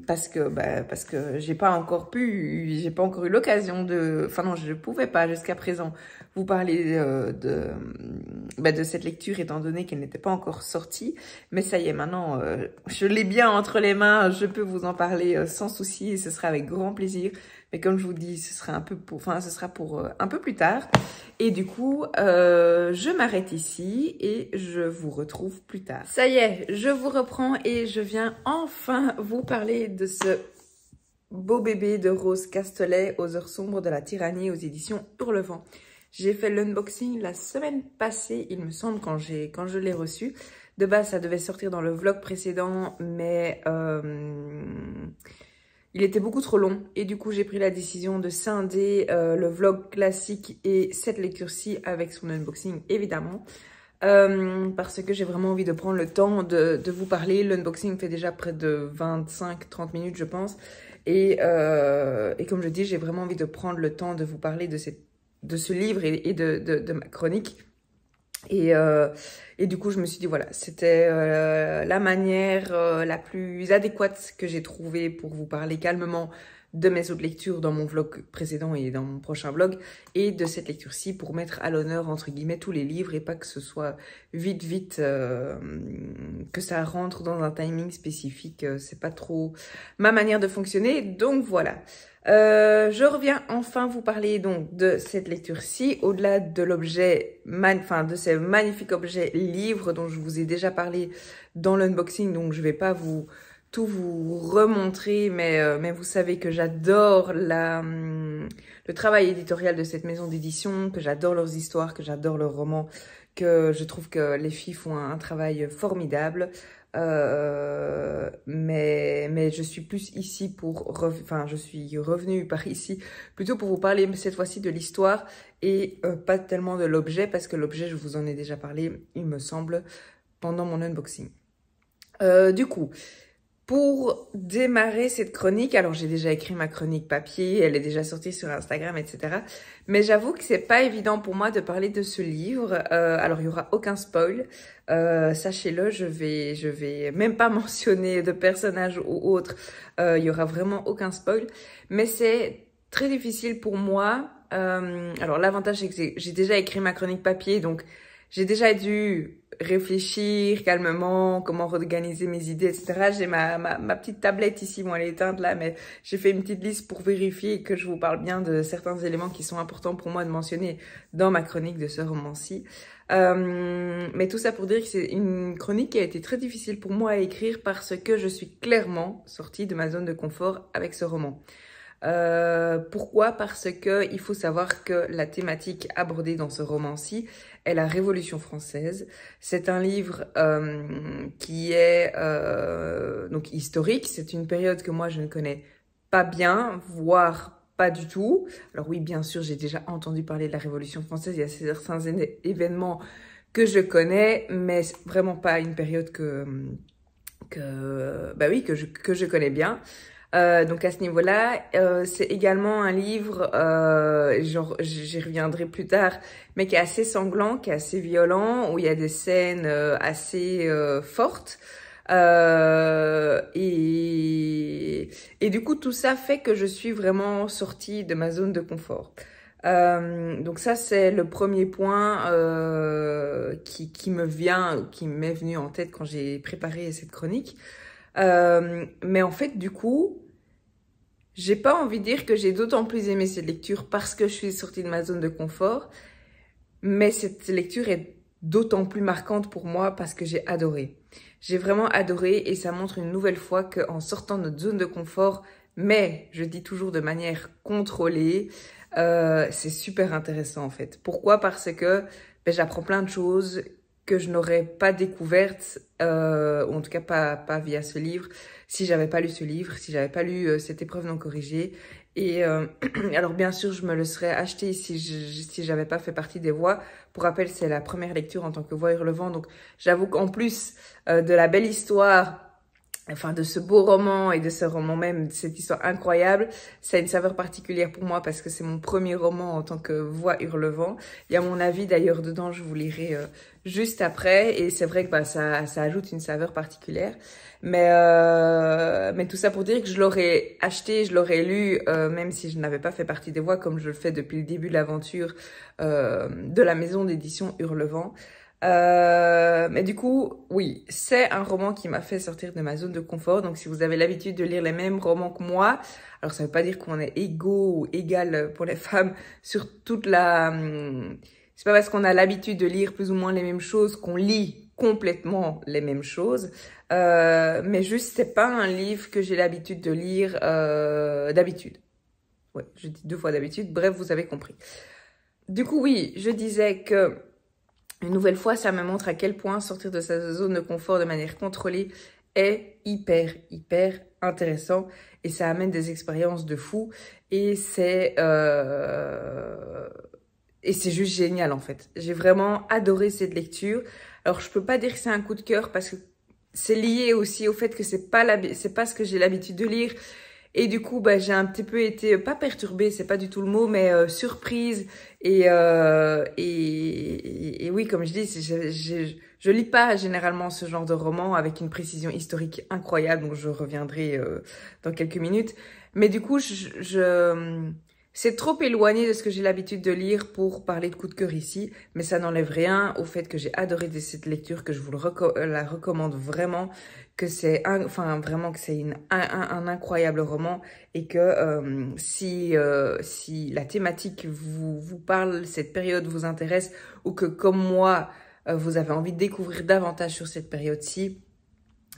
Parce que j'ai pas encore eu l'occasion enfin non, je ne pouvais pas jusqu'à présent vous parler de cette lecture, étant donné qu'elle n'était pas encore sortie. Mais ça y est, maintenant, je l'ai bien entre les mains, je peux vous en parler sans souci et ce sera avec grand plaisir. Mais comme je vous dis, ce sera pour un peu plus tard. Et du coup, je m'arrête ici et je vous retrouve plus tard. Ça y est, je vous reprends et je viens enfin vous parler de ce beau bébé de Rose Castelet, aux heures sombres de la tyrannie, aux éditions Hurlevent. J'ai fait l'unboxing la semaine passée, il me semble, quand je l'ai reçu. De base, ça devait sortir dans le vlog précédent, mais il était beaucoup trop long. Et du coup, j'ai pris la décision de scinder le vlog classique et cette lecture-ci avec son unboxing, évidemment. Parce que j'ai vraiment envie de prendre le temps de vous parler. L'unboxing fait déjà près de 25-30 minutes, je pense. Et comme je dis, j'ai vraiment envie de prendre le temps de vous parler de ce livre et de ma chronique. Et du coup, je me suis dit, voilà, c'était la manière la plus adéquate que j'ai trouvée pour vous parler calmement de mes autres lectures dans mon vlog précédent et dans mon prochain vlog, et de cette lecture-ci pour mettre à l'honneur, entre guillemets, tous les livres et pas que ce soit vite, que ça rentre dans un timing spécifique. C'est pas trop ma manière de fonctionner, donc voilà. Je reviens enfin vous parler donc de cette lecture-ci, au-delà de l'objet, de ces magnifiques objets livres dont je vous ai déjà parlé dans l'unboxing, donc je vais pas tout vous remontrer, mais vous savez que j'adore le travail éditorial de cette maison d'édition, que j'adore leurs histoires, que j'adore leurs romans, que je trouve que les filles font un travail formidable. Mais je suis plus ici je suis revenue par ici plutôt pour vous parler cette fois-ci de l'histoire et pas tellement de l'objet, parce que l'objet, je vous en ai déjà parlé, il me semble, pendant mon unboxing. Du coup, pour démarrer cette chronique, alors j'ai déjà écrit ma chronique papier, elle est déjà sortie sur Instagram, etc. Mais j'avoue que c'est pas évident pour moi de parler de ce livre. Alors il y aura aucun spoil, sachez-le, je vais même pas mentionner de personnages ou autre. Il y aura vraiment aucun spoil, mais c'est très difficile pour moi. Alors l'avantage c'est que j'ai déjà écrit ma chronique papier, donc j'ai déjà dû réfléchir calmement, comment organiser mes idées, etc. J'ai ma petite tablette ici, bon elle est éteinte là, mais j'ai fait une petite liste pour vérifier que je vous parle bien de certains éléments qui sont importants pour moi de mentionner dans ma chronique de ce roman-ci. Mais tout ça pour dire que c'est une chronique qui a été très difficile pour moi à écrire parce que je suis clairement sortie de ma zone de confort avec ce roman. Pourquoi? Parce que il faut savoir que la thématique abordée dans ce roman-ci est la Révolution française. C'est un livre qui est donc historique. C'est une période que moi je ne connais pas bien, voire pas du tout. Alors oui, bien sûr, j'ai déjà entendu parler de la Révolution française. Il y a certains événements que je connais, mais vraiment pas une période que je connais bien. Donc à ce niveau-là, c'est également un livre, j'y reviendrai plus tard, mais qui est assez sanglant, qui est assez violent, où il y a des scènes assez fortes. Et du coup, tout ça fait que je suis vraiment sortie de ma zone de confort. Donc ça, c'est le premier point qui m'est venu en tête quand j'ai préparé cette chronique. Mais en fait, du coup, j'ai pas envie de dire que j'ai d'autant plus aimé cette lecture parce que je suis sortie de ma zone de confort, mais cette lecture est d'autant plus marquante pour moi parce que j'ai adoré. J'ai vraiment adoré et ça montre une nouvelle fois qu'en sortant de notre zone de confort, mais je dis toujours de manière contrôlée, c'est super intéressant en fait. Pourquoi? Parce que j'apprends plein de choses que je n'aurais pas découvertes, ou en tout cas pas via ce livre, si j'avais pas lu ce livre, si j'avais pas lu cette épreuve non corrigée. Et alors bien sûr, je me le serais acheté si j'avais pas fait partie des voix. Pour rappel, c'est la première lecture en tant que voix hurlevent, donc j'avoue qu'en plus de la belle histoire, enfin de ce beau roman et de ce roman même, de cette histoire incroyable, ça a une saveur particulière pour moi parce que c'est mon premier roman en tant que voix hurlevent. Il y a mon avis d'ailleurs dedans, je vous lirai juste après, et c'est vrai que ça ajoute une saveur particulière. Mais tout ça pour dire que je l'aurais acheté, je l'aurais lu, même si je n'avais pas fait partie des voix, comme je le fais depuis le début de l'aventure de la maison d'édition Hurlevent. Mais du coup, oui, c'est un roman qui m'a fait sortir de ma zone de confort. Donc, si vous avez l'habitude de lire les mêmes romans que moi, alors ça veut pas dire qu'on est égaux ou égal pour les femmes sur toute la... C'est pas parce qu'on a l'habitude de lire plus ou moins les mêmes choses qu'on lit complètement les mêmes choses. Mais juste, c'est pas un livre que j'ai l'habitude de lire d'habitude. Ouais, je dis 2 fois d'habitude. Bref, vous avez compris. Du coup, oui, je disais que une nouvelle fois, ça me montre à quel point sortir de sa zone de confort de manière contrôlée est hyper intéressant et ça amène des expériences de fou et c'est juste génial en fait. J'ai vraiment adoré cette lecture. Alors je peux pas dire que c'est un coup de cœur parce que c'est lié aussi au fait que c'est pas ce que j'ai l'habitude de lire. Et du coup, j'ai un petit peu été, pas perturbée, c'est pas du tout le mot, mais surprise. Et oui, comme je dis, je lis pas généralement ce genre de roman avec une précision historique incroyable, donc je reviendrai dans quelques minutes. Mais du coup, c'est trop éloigné de ce que j'ai l'habitude de lire pour parler de coup de cœur ici, mais ça n'enlève rien au fait que j'ai adoré cette lecture, que je vous la recommande vraiment, que c'est vraiment que c'est un incroyable roman et que si la thématique vous parle, cette période vous intéresse ou que comme moi vous avez envie de découvrir davantage sur cette période-ci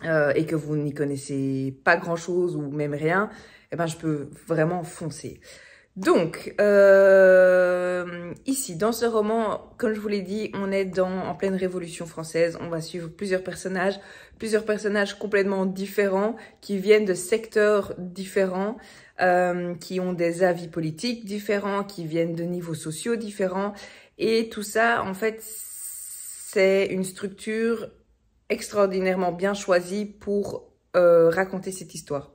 et que vous n'y connaissez pas grand-chose ou même rien, eh ben je peux vraiment foncer. Donc, ici, dans ce roman, comme je vous l'ai dit, on est en pleine Révolution française. On va suivre plusieurs personnages complètement différents, qui viennent de secteurs différents, qui ont des avis politiques différents, qui viennent de niveaux sociaux différents. Et tout ça, en fait, c'est une structure extraordinairement bien choisie pour raconter cette histoire.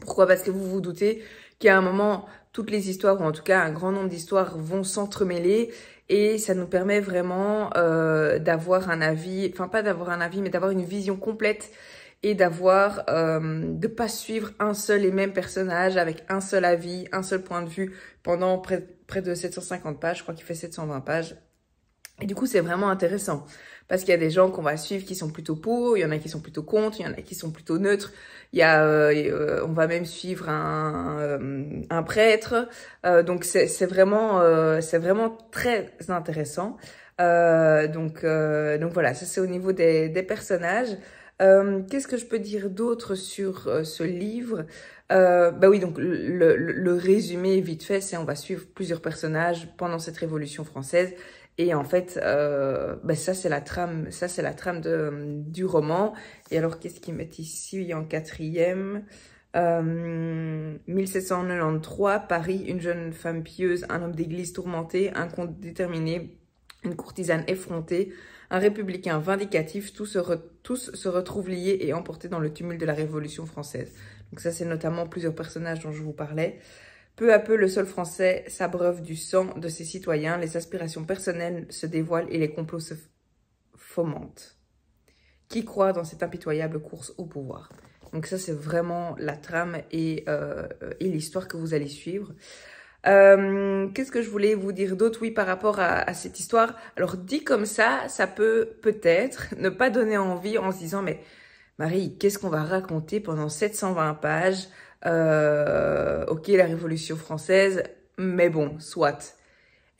Pourquoi? Parce que vous vous doutez qu'à un moment, toutes les histoires, ou en tout cas un grand nombre d'histoires, vont s'entremêler et ça nous permet vraiment d'avoir un avis, enfin pas d'avoir un avis, mais d'avoir une vision complète et de pas suivre un seul et même personnage avec un seul avis, un seul point de vue pendant près de 750 pages, je crois qu'il fait 720 pages. Et du coup, c'est vraiment intéressant parce qu'il y a des gens qu'on va suivre qui sont plutôt pour, il y en a qui sont plutôt contre, il y en a qui sont plutôt neutres. Il y a, on va même suivre un prêtre. Donc c'est vraiment très intéressant. Donc voilà, ça c'est au niveau des personnages. Qu'est-ce que je peux dire d'autre sur ce livre? Bah oui, donc le résumé vite fait, c'est on va suivre plusieurs personnages pendant cette Révolution française. Et en fait, bah ça c'est la trame du roman. Et alors, qu'est-ce qu'ils mettent ici en quatrième? 1793, Paris, une jeune femme pieuse, un homme d'église tourmenté, un comte déterminé, une courtisane effrontée, un républicain vindicatif, tous se retrouvent liés et emportés dans le tumulte de la Révolution française. Donc ça, c'est notamment plusieurs personnages dont je vous parlais. Peu à peu, le sol français s'abreuve du sang de ses citoyens, les aspirations personnelles se dévoilent et les complots se fomentent. Qui croit dans cette impitoyable course au pouvoir? Donc ça, c'est vraiment la trame et l'histoire que vous allez suivre. Qu'est-ce que je voulais vous dire d'autre? Oui, par rapport à cette histoire. Alors, dit comme ça peut peut-être ne pas donner envie en se disant, mais Marie, qu'est-ce qu'on va raconter pendant 720 pages? Ok, la Révolution française, mais bon, soit.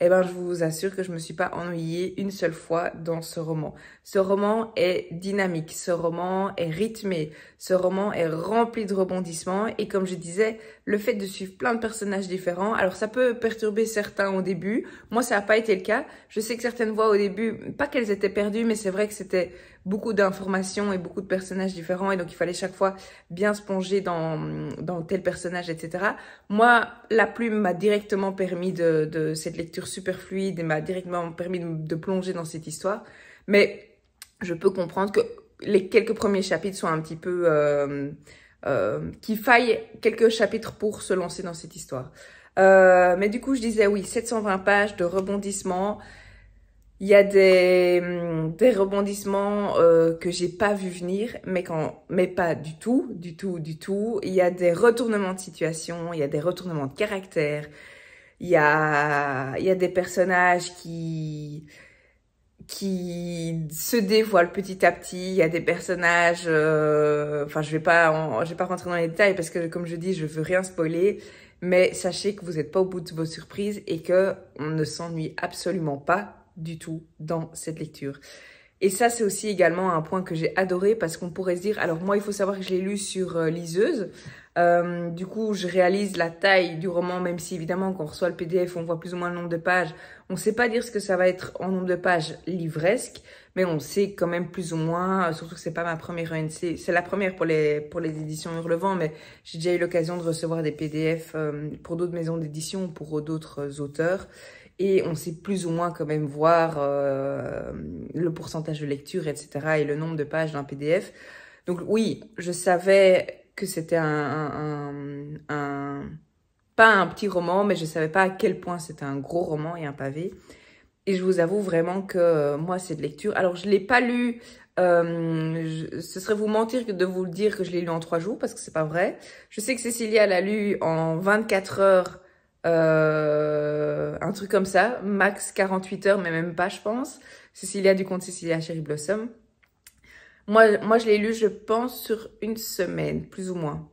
Eh ben, je vous assure que je me suis pas ennuyée une seule fois dans ce roman. Ce roman est dynamique, ce roman est rythmé, ce roman est rempli de rebondissements. Et comme je disais, le fait de suivre plein de personnages différents, alors ça peut perturber certains au début. Moi, ça n'a pas été le cas. Je sais que certaines voix au début, pas qu'elles étaient perdues, mais c'est vrai que c'était beaucoup d'informations et beaucoup de personnages différents. Et donc, il fallait chaque fois bien se plonger dans tel personnage, etc. Moi, la plume m'a directement permis de cette lecture super fluide et m'a directement permis de plonger dans cette histoire. Mais je peux comprendre que les quelques premiers chapitres soient un petit peu... qu'il faille quelques chapitres pour se lancer dans cette histoire. Mais du coup, je disais oui, 720 pages de rebondissements. Il y a des rebondissements que j'ai pas vu venir, mais pas du tout. Il y a des retournements de situation, il y a des retournements de caractère, il y a des personnages qui se dévoilent petit à petit. Il y a des personnages, enfin je vais pas rentrer dans les détails parce que comme je dis, je veux rien spoiler. Mais sachez que vous n'êtes pas au bout de vos surprises et que on ne s'ennuie absolument pas du tout dans cette lecture. Et ça, c'est aussi également un point que j'ai adoré parce qu'on pourrait se dire, alors moi, il faut savoir que je l'ai lu sur liseuse. Du coup, je réalise la taille du roman, même si évidemment, quand on reçoit le PDF, on voit plus ou moins le nombre de pages. On ne sait pas dire ce que ça va être en nombre de pages livresque, mais on sait quand même plus ou moins, surtout que c'est pas ma première ENC, c'est la première pour les éditions Hurlevent, mais j'ai déjà eu l'occasion de recevoir des PDF pour d'autres maisons d'édition ou pour d'autres auteurs. Et on sait plus ou moins quand même voir le pourcentage de lecture, etc. et le nombre de pages d'un PDF. Donc oui, je savais que c'était pas un petit roman, mais je savais pas à quel point c'était un gros roman et un pavé. Et je vous avoue vraiment que moi, cette lecture... Alors, je l'ai pas lu... ce serait vous mentir que de vous le dire que je l'ai lu en 3 jours, parce que c'est pas vrai. Je sais que Cécilia l'a lu en 24 heures, un truc comme ça, max 48 heures, mais même pas, je pense. Cécilia du compte Cécilia Cherry Blossom. Moi, je l'ai lu, je pense, sur une semaine, plus ou moins.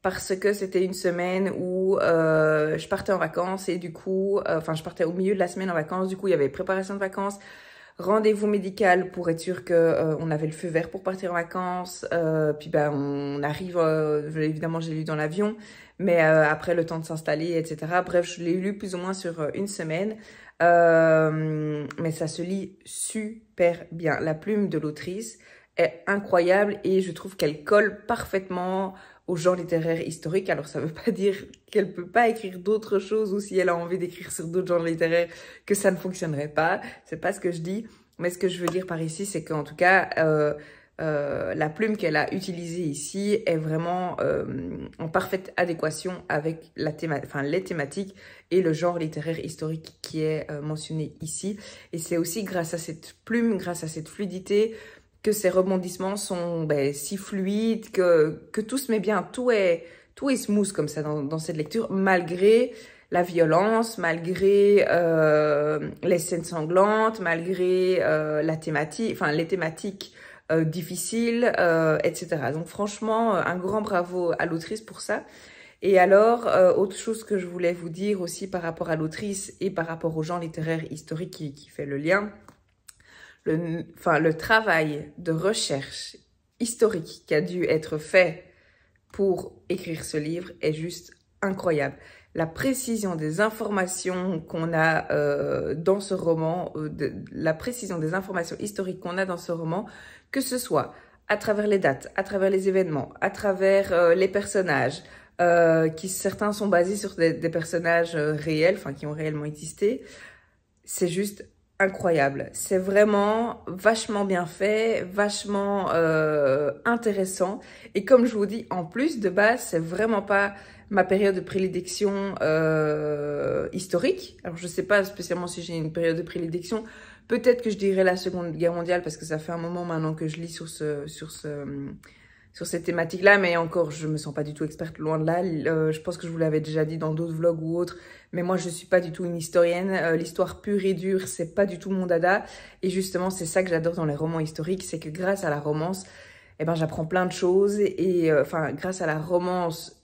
Parce que c'était une semaine où je partais en vacances et du coup, enfin, je partais au milieu de la semaine en vacances. Du coup, il y avait préparation de vacances, rendez-vous médical pour être sûr que on avait le feu vert pour partir en vacances. Puis, ben, on arrive, évidemment, j'ai lu dans l'avion. mais après le temps de s'installer, etc. Bref, je l'ai lu plus ou moins sur une semaine. Mais ça se lit super bien. La plume de l'autrice est incroyable et je trouve qu'elle colle parfaitement au genre littéraire historique. Alors ça veut pas dire qu'elle peut pas écrire d'autres choses ou si elle a envie d'écrire sur d'autres genres littéraires que ça ne fonctionnerait pas. C'est pas ce que je dis. Mais ce que je veux dire par ici, c'est qu'en tout cas, la plume qu'elle a utilisée ici est vraiment en parfaite adéquation avec les thématiques et le genre littéraire historique qui est mentionné ici. Et c'est aussi grâce à cette plume, grâce à cette fluidité, que ces rebondissements sont si fluides, que tout se met bien, tout est smooth comme ça dans cette lecture, malgré la violence, malgré les scènes sanglantes, malgré les thématiques difficiles, etc. Donc franchement, un grand bravo à l'autrice pour ça. Et alors, autre chose que je voulais vous dire aussi par rapport à l'autrice et par rapport au genre littéraire historique qui fait le lien, le travail de recherche historique qui a dû être fait pour écrire ce livre est juste incroyable. La précision des informations qu'on a dans ce roman, la précision des informations historiques qu'on a dans ce roman, que ce soit à travers les dates, à travers les événements, à travers les personnages, certains sont basés sur des personnages réels, enfin qui ont réellement existé, c'est juste incroyable. C'est vraiment vachement bien fait, vachement intéressant. Et comme je vous dis, en plus, de base, c'est vraiment pas ma période de prédilection historique. Alors, je sais pas spécialement si j'ai une période de prédilection. Peut-être que je dirais la Seconde Guerre mondiale parce que ça fait un moment maintenant que je lis sur cette thématique-là, mais encore, je me sens pas du tout experte, loin de là. Je pense que je vous l'avais déjà dit dans d'autres vlogs ou autres, mais moi, je suis pas du tout une historienne. L'histoire pure et dure, c'est pas du tout mon dada. Et justement, c'est ça que j'adore dans les romans historiques, c'est que grâce à la romance, j'apprends plein de choses. Et grâce à la romance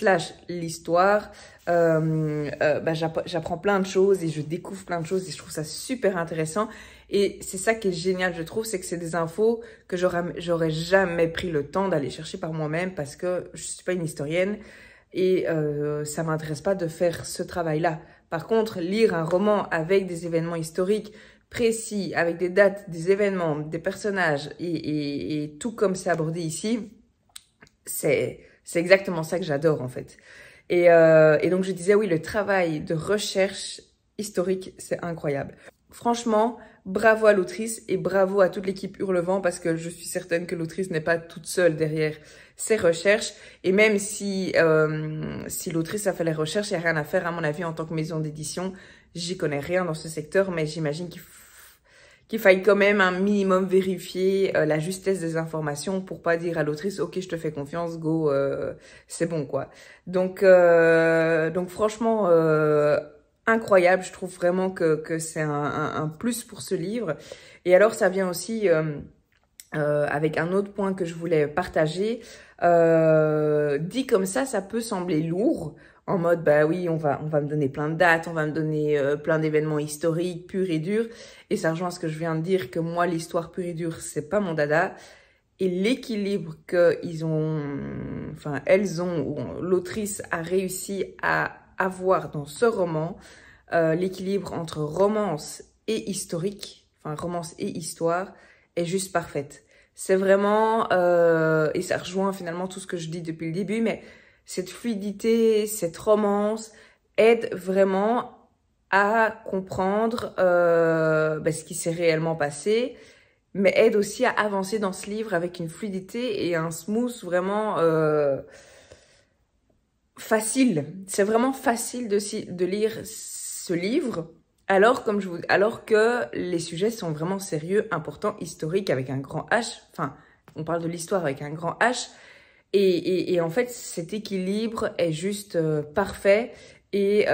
/ l'histoire, j'apprends plein de choses et je découvre plein de choses et je trouve ça super intéressant. Et c'est ça qui est génial, je trouve, c'est que c'est des infos que j'aurais jamais pris le temps d'aller chercher par moi-même parce que je suis pas une historienne et ça m'intéresse pas de faire ce travail-là. Par contre, lire un roman avec des événements historiques précis, avec des dates, des événements, des personnages et tout comme c'est abordé ici, c'est exactement ça que j'adore en fait. Et donc je disais oui, le travail de recherche historique, c'est incroyable. Franchement, bravo à l'autrice et bravo à toute l'équipe Hurlevent parce que je suis certaine que l'autrice n'est pas toute seule derrière ses recherches. Et même si l'autrice a fait les recherches, il n'y a rien à faire à mon avis en tant que maison d'édition. J'y connais rien dans ce secteur, mais j'imagine qu'il faille quand même un minimum vérifier la justesse des informations pour pas dire à l'autrice « Ok, je te fais confiance, go, c'est bon quoi ». Donc franchement, incroyable, je trouve vraiment que c'est un plus pour ce livre. Et alors, ça vient aussi avec un autre point que je voulais partager. Dit comme ça peut sembler lourd. En mode, bah oui, on va me donner plein de dates, on va me donner plein d'événements historiques, purs et durs. Et ça rejoint ce que je viens de dire, que moi, l'histoire pure et dure, c'est pas mon dada. Et l'équilibre l'autrice a réussi à avoir dans ce roman, l'équilibre entre romance et historique, romance et histoire, est juste parfaite. C'est vraiment, et ça rejoint finalement tout ce que je dis depuis le début, mais cette fluidité, cette romance aide vraiment à comprendre ce qui s'est réellement passé, mais aide aussi à avancer dans ce livre avec une fluidité et un smooth vraiment facile. C'est vraiment facile de lire ce livre, alors que les sujets sont vraiment sérieux, importants, historiques avec un grand H. Enfin, on parle de l'histoire avec un grand H. Et en fait, cet équilibre est juste parfait. Et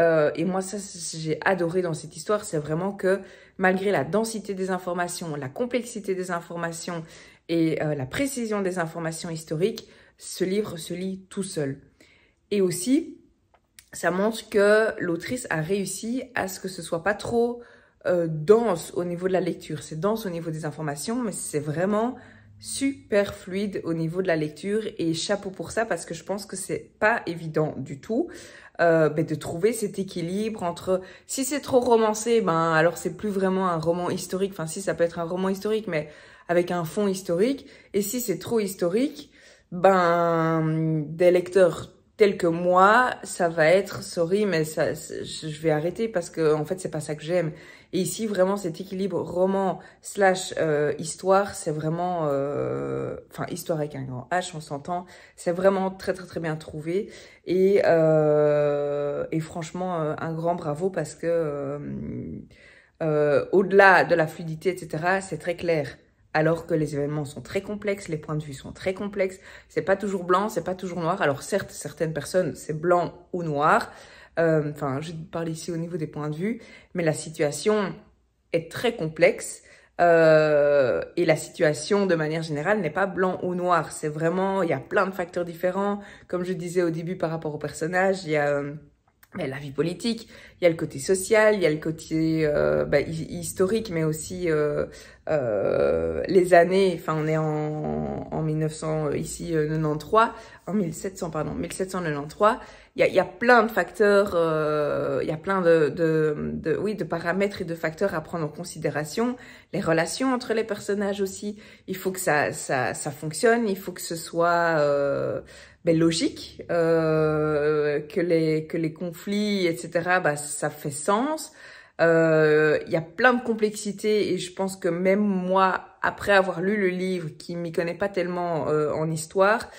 moi, ça, j'ai adoré dans cette histoire. C'est vraiment que malgré la densité des informations, la complexité des informations et la précision des informations historiques, ce livre se lit tout seul. Et aussi, ça montre que l'autrice a réussi à ce que ce soit pas trop dense au niveau de la lecture. C'est dense au niveau des informations, mais c'est vraiment super fluide au niveau de la lecture et chapeau pour ça parce que je pense que c'est pas évident du tout de trouver cet équilibre entre si c'est trop romancé, ben alors c'est plus vraiment un roman historique, enfin si ça peut être un roman historique mais avec un fond historique, et si c'est trop historique, ben des lecteurs tels que moi, ça va être sorry mais ça je vais arrêter parce que en fait c'est pas ça que j'aime. Et ici, vraiment, cet équilibre roman slash histoire, c'est vraiment... Enfin, histoire avec un grand H, on s'entend. C'est vraiment très, très, très bien trouvé. Et franchement, un grand bravo parce que au-delà de la fluidité, etc., c'est très clair. Alors que les événements sont très complexes, les points de vue sont très complexes. C'est pas toujours blanc, c'est pas toujours noir. Alors certes, certaines personnes, c'est blanc ou noir. Enfin, je parle ici au niveau des points de vue, mais la situation est très complexe et la situation de manière générale n'est pas blanc ou noir. C'est vraiment, il y a plein de facteurs différents. Comme je disais au début par rapport au personnage, il y a la vie politique, il y a le côté social, il y a le côté historique, mais aussi les années, enfin on est en 1900 ici 93, en 1700 pardon, 1793. Il y a plein de facteurs, il y a plein de paramètres et de facteurs à prendre en considération. Les relations entre les personnages aussi, il faut que ça fonctionne, il faut que ce soit logique, que les conflits, etc., ça fait sens. Il y a plein de complexités et je pense que même moi, après avoir lu le livre, qui m'y connaît pas tellement en histoire,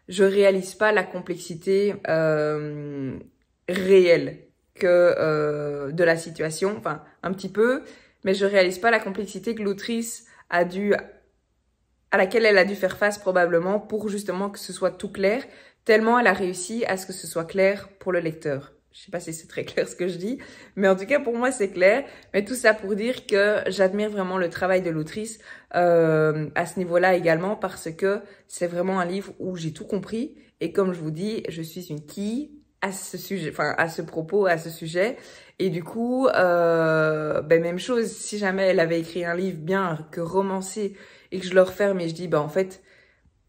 je réalise pas la complexité réelle que de la situation, enfin un petit peu, mais je réalise pas la complexité que l'autrice à laquelle elle a dû faire face probablement pour justement que ce soit tout clair, tellement elle a réussi à ce que ce soit clair pour le lecteur. Je sais pas si c'est très clair ce que je dis, mais en tout cas pour moi c'est clair. Mais tout ça pour dire que j'admire vraiment le travail de l'autrice à ce niveau-là également parce que c'est vraiment un livre où j'ai tout compris. Et comme je vous dis, je suis une quille à ce sujet, enfin à ce propos, à ce sujet. Et du coup, même chose, si jamais elle avait écrit un livre bien que romancé et que je le referme et je dis, en fait,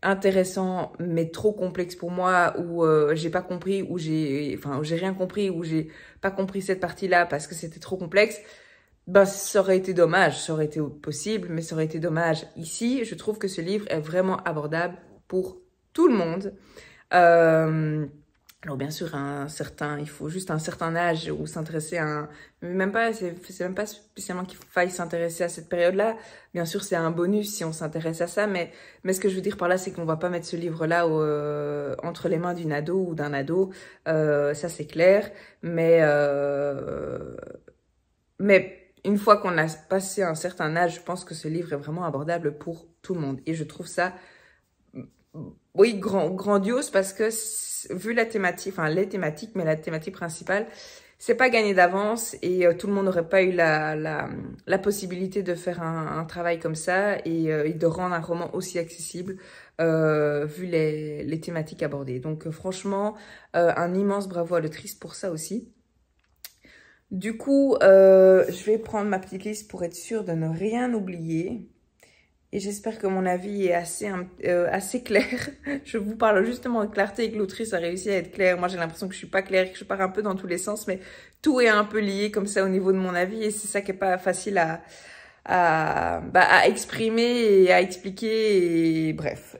intéressant mais trop complexe pour moi, ou j'ai pas compris, ou j'ai rien compris, ou j'ai pas compris cette partie-là parce que c'était trop complexe, ça aurait été dommage, ça aurait été possible, mais ça aurait été dommage. Ici, je trouve que ce livre est vraiment abordable pour tout le monde. Alors bien sûr, il faut juste un certain âge ou s'intéresser à un... Même pas, c'est même pas spécialement qu'il faille s'intéresser à cette période-là. Bien sûr, c'est un bonus si on s'intéresse à ça, mais ce que je veux dire par là, c'est qu'on va pas mettre ce livre-là entre les mains d'une ado ou d'un ado. Ça, c'est clair. Mais une fois qu'on a passé un certain âge, je pense que ce livre est vraiment abordable pour tout le monde. Et je trouve ça... Oui, grandiose parce que vu la thématique, enfin les thématiques, mais la thématique principale, c'est pas gagné d'avance et tout le monde n'aurait pas eu la possibilité de faire un travail comme ça et de rendre un roman aussi accessible vu les thématiques abordées. Donc franchement, un immense bravo à l'autrice pour ça aussi. Du coup, je vais prendre ma petite liste pour être sûre de ne rien oublier. Et j'espère que mon avis est assez clair. Je vous parle justement de clarté et que l'autrice a réussi à être claire. Moi, j'ai l'impression que je suis pas claire, que je pars un peu dans tous les sens, mais tout est un peu lié comme ça au niveau de mon avis. Et c'est ça qui est pas facile à exprimer et à expliquer. Et bref.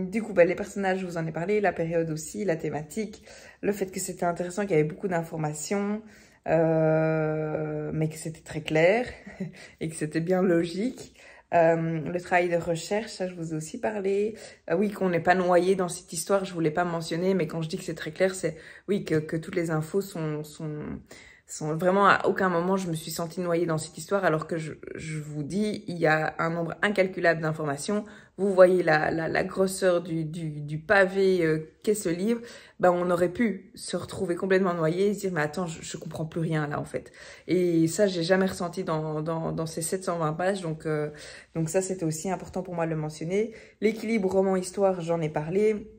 Du coup, les personnages, je vous en ai parlé, la période aussi, la thématique, le fait que c'était intéressant, qu'il y avait beaucoup d'informations, mais que c'était très clair et que c'était bien logique. Le travail de recherche, ça je vous ai aussi parlé. Oui, qu'on n'est pas noyé dans cette histoire, je voulais pas mentionner, mais quand je dis que c'est très clair, c'est oui que toutes les infos sont vraiment, à aucun moment je me suis sentie noyée dans cette histoire, alors que je vous dis, il y a un nombre incalculable d'informations. Vous voyez la grosseur du pavé qu'est ce livre. On aurait pu se retrouver complètement noyé et se dire mais attends, je comprends plus rien là en fait. Et ça, j'ai jamais ressenti dans ces 720 pages, donc ça c'était aussi important pour moi de le mentionner. L'équilibre roman-histoire, j'en ai parlé.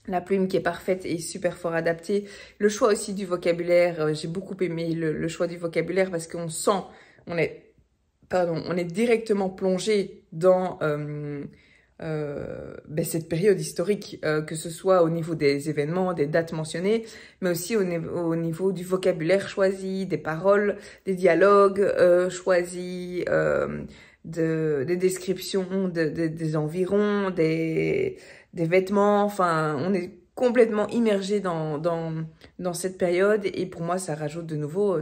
La plume qui est parfaite et super fort adaptée. Le choix aussi du vocabulaire, j'ai beaucoup aimé le choix du vocabulaire parce qu'on sent, on est directement plongé dans cette période historique, que ce soit au niveau des événements, des dates mentionnées, mais aussi au niveau du vocabulaire choisi, des paroles, des dialogues choisis, des descriptions des environs, des vêtements. Enfin, on est complètement immergé dans cette période, et pour moi, ça rajoute de nouveau,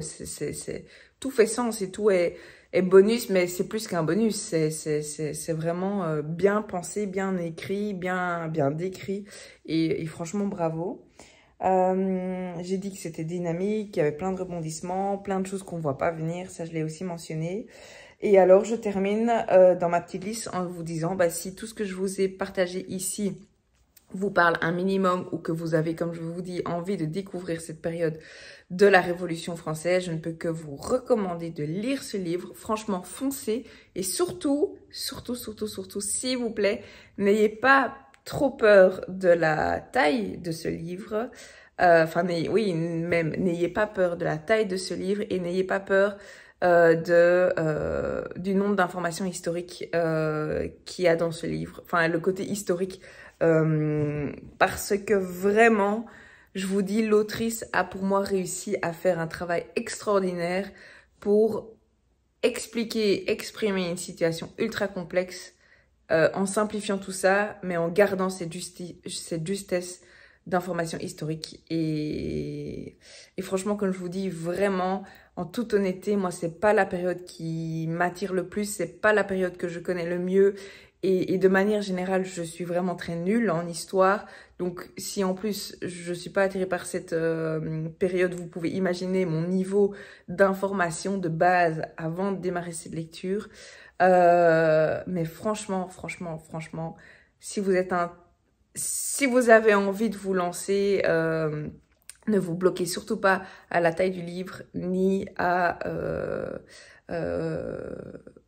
tout fait sens et tout est bonus, mais c'est plus qu'un bonus, c'est vraiment bien pensé, bien écrit, bien décrit, et franchement bravo. J'ai dit que c'était dynamique, qu'il y avait plein de rebondissements, plein de choses qu'on ne voit pas venir, ça je l'ai aussi mentionné. Et alors je termine dans ma petite liste en vous disant, si tout ce que je vous ai partagé ici vous parle un minimum, ou que vous avez, comme je vous dis, envie de découvrir cette période de la Révolution française, je ne peux que vous recommander de lire ce livre. Franchement, foncez, et surtout, s'il vous plaît, n'ayez pas trop peur de la taille de ce livre. N'ayez pas peur de la taille de ce livre, et n'ayez pas peur du nombre d'informations historiques qu'il y a dans ce livre. Enfin, le côté historique. Parce que vraiment, je vous dis, l'autrice a pour moi réussi à faire un travail extraordinaire pour exprimer une situation ultra complexe en simplifiant tout ça, mais en gardant cette justesse d'informations historiques. Et franchement, comme je vous dis, vraiment, en toute honnêteté, moi, c'est pas la période qui m'attire le plus, c'est pas la période que je connais le mieux. Et de manière générale, je suis vraiment très nulle en histoire. Donc, si en plus, je suis pas attirée par cette période, vous pouvez imaginer mon niveau d'information de base avant de démarrer cette lecture. Mais franchement, si vous avez envie de vous lancer, ne vous bloquez surtout pas à la taille du livre, ni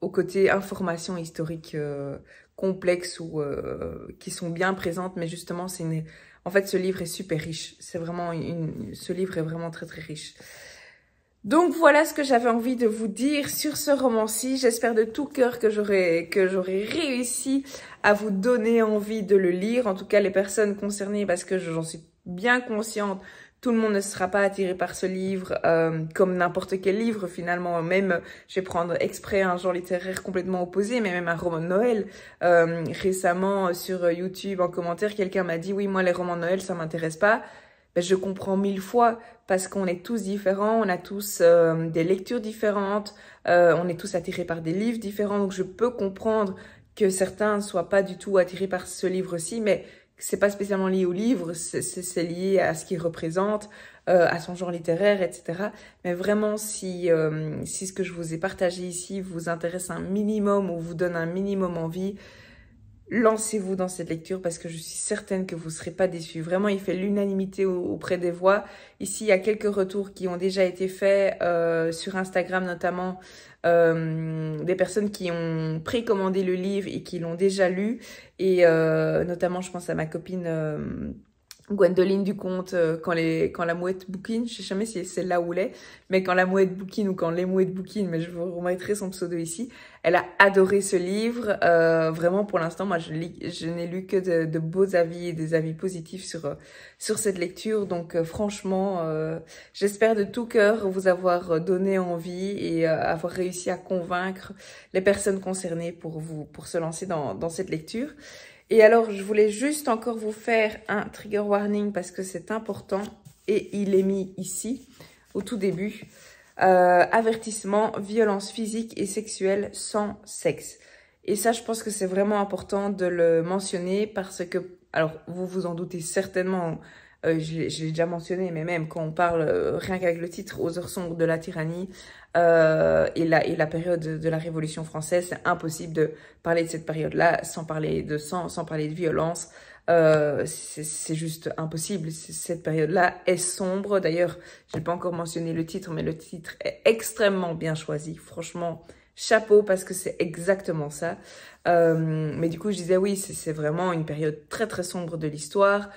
au côté information historique complexes ou qui sont bien présentes, mais justement, en fait, ce livre est super riche. C'est vraiment ce livre est vraiment très très riche. Donc voilà ce que j'avais envie de vous dire sur ce roman-ci. J'espère de tout cœur que j'aurai réussi à vous donner envie de le lire. En tout cas, les personnes concernées, parce que j'en suis bien consciente. Tout le monde ne sera pas attiré par ce livre, comme n'importe quel livre finalement. Même, je vais prendre exprès un genre littéraire complètement opposé, mais même un roman de Noël. Récemment, sur YouTube, en commentaire, quelqu'un m'a dit « Oui, moi, les romans de Noël, ça m'intéresse pas ». Je comprends 1000 fois, parce qu'on est tous différents, on a tous des lectures différentes, on est tous attirés par des livres différents. Donc, je peux comprendre que certains ne soient pas du tout attirés par ce livre-ci, mais c'est pas spécialement lié au livre, c'est lié à ce qu'il représente, à son genre littéraire, etc. Mais vraiment, si ce que je vous ai partagé ici vous intéresse un minimum ou vous donne un minimum envie, lancez-vous dans cette lecture, parce que je suis certaine que vous ne serez pas déçus. Vraiment, il fait l'unanimité auprès des voix. Ici, il y a quelques retours qui ont déjà été faits sur Instagram notamment, des personnes qui ont précommandé le livre et qui l'ont déjà lu. Et notamment, je pense à ma copine Gwendoline Duconte, quand la mouette bouquine, je sais jamais si c'est là où elle est, mais quand la mouette bouquine ou quand les mouettes bouquinent, mais je vous remettrai son pseudo ici. Elle a adoré ce livre. Vraiment, pour l'instant, moi, je n'ai lu que de beaux avis et des avis positifs sur cette lecture. Donc, franchement, j'espère de tout cœur vous avoir donné envie et avoir réussi à convaincre les personnes concernées pour se lancer dans cette lecture. Et alors, je voulais juste encore vous faire un trigger warning parce que c'est important et il est mis ici, au tout début. Avertissement, violence physique et sexuelle sans sexe. Et ça, je pense que c'est vraiment important de le mentionner parce que, alors, vous vous en doutez certainement, je l'ai déjà mentionné, mais même quand on parle, rien qu'avec le titre, aux heures sombres de la tyrannie, et la période de la Révolution française, c'est impossible de parler de cette période-là sans parler de sang, sans parler de violence. C'est juste impossible. Cette période-là est sombre. D'ailleurs, je n'ai pas encore mentionné le titre, mais le titre est extrêmement bien choisi. Franchement, chapeau, parce que c'est exactement ça. Mais du coup, je disais oui, c'est vraiment une période très très sombre de l'histoire.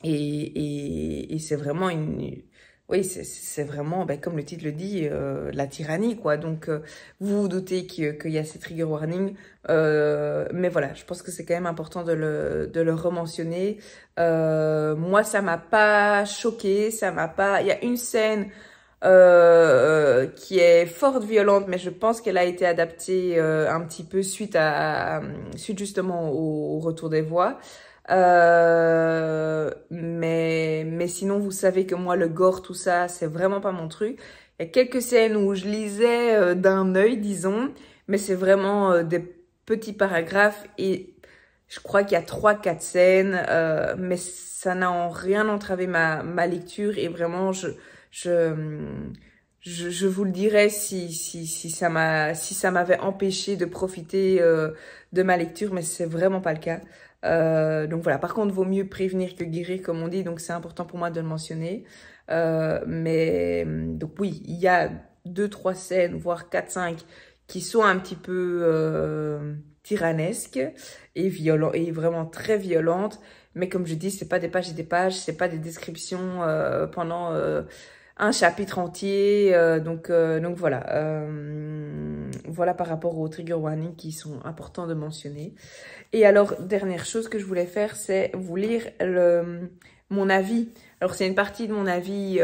Et c'est vraiment oui, c'est vraiment, ben, comme le titre le dit, la tyrannie, quoi. Donc, vous vous doutez qu'il y a ces trigger warnings. Mais voilà, je pense que c'est quand même important de le rementionner. Moi, ça m'a pas choqué, ça m'a pas... Il y a une scène qui est fort violente, mais je pense qu'elle a été adaptée un petit peu suite suite justement au retour des voix. Mais sinon, vous savez que moi, le gore, tout ça, c'est vraiment pas mon truc. Il y a quelques scènes où je lisais d'un œil, disons, mais c'est vraiment des petits paragraphes et je crois qu'il y a 3-4 scènes, mais ça n'a en rien entravé ma lecture et vraiment, je vous le dirais si ça m'avait empêché de profiter de ma lecture, mais c'est vraiment pas le cas. Donc voilà, par contre, vaut mieux prévenir que guérir, comme on dit, donc c'est important pour moi de le mentionner. Mais donc oui, il y a 2-3 scènes, voire 4-5, qui sont un petit peu tyrannesques et violentes, et vraiment très violentes. Mais comme je dis, c'est pas des pages et des pages, c'est pas des descriptions pendant un chapitre entier. Donc voilà. Voilà par rapport aux trigger warnings qui sont importants de mentionner. Et alors, dernière chose que je voulais faire, c'est vous lire mon avis. Alors, c'est une partie de mon avis,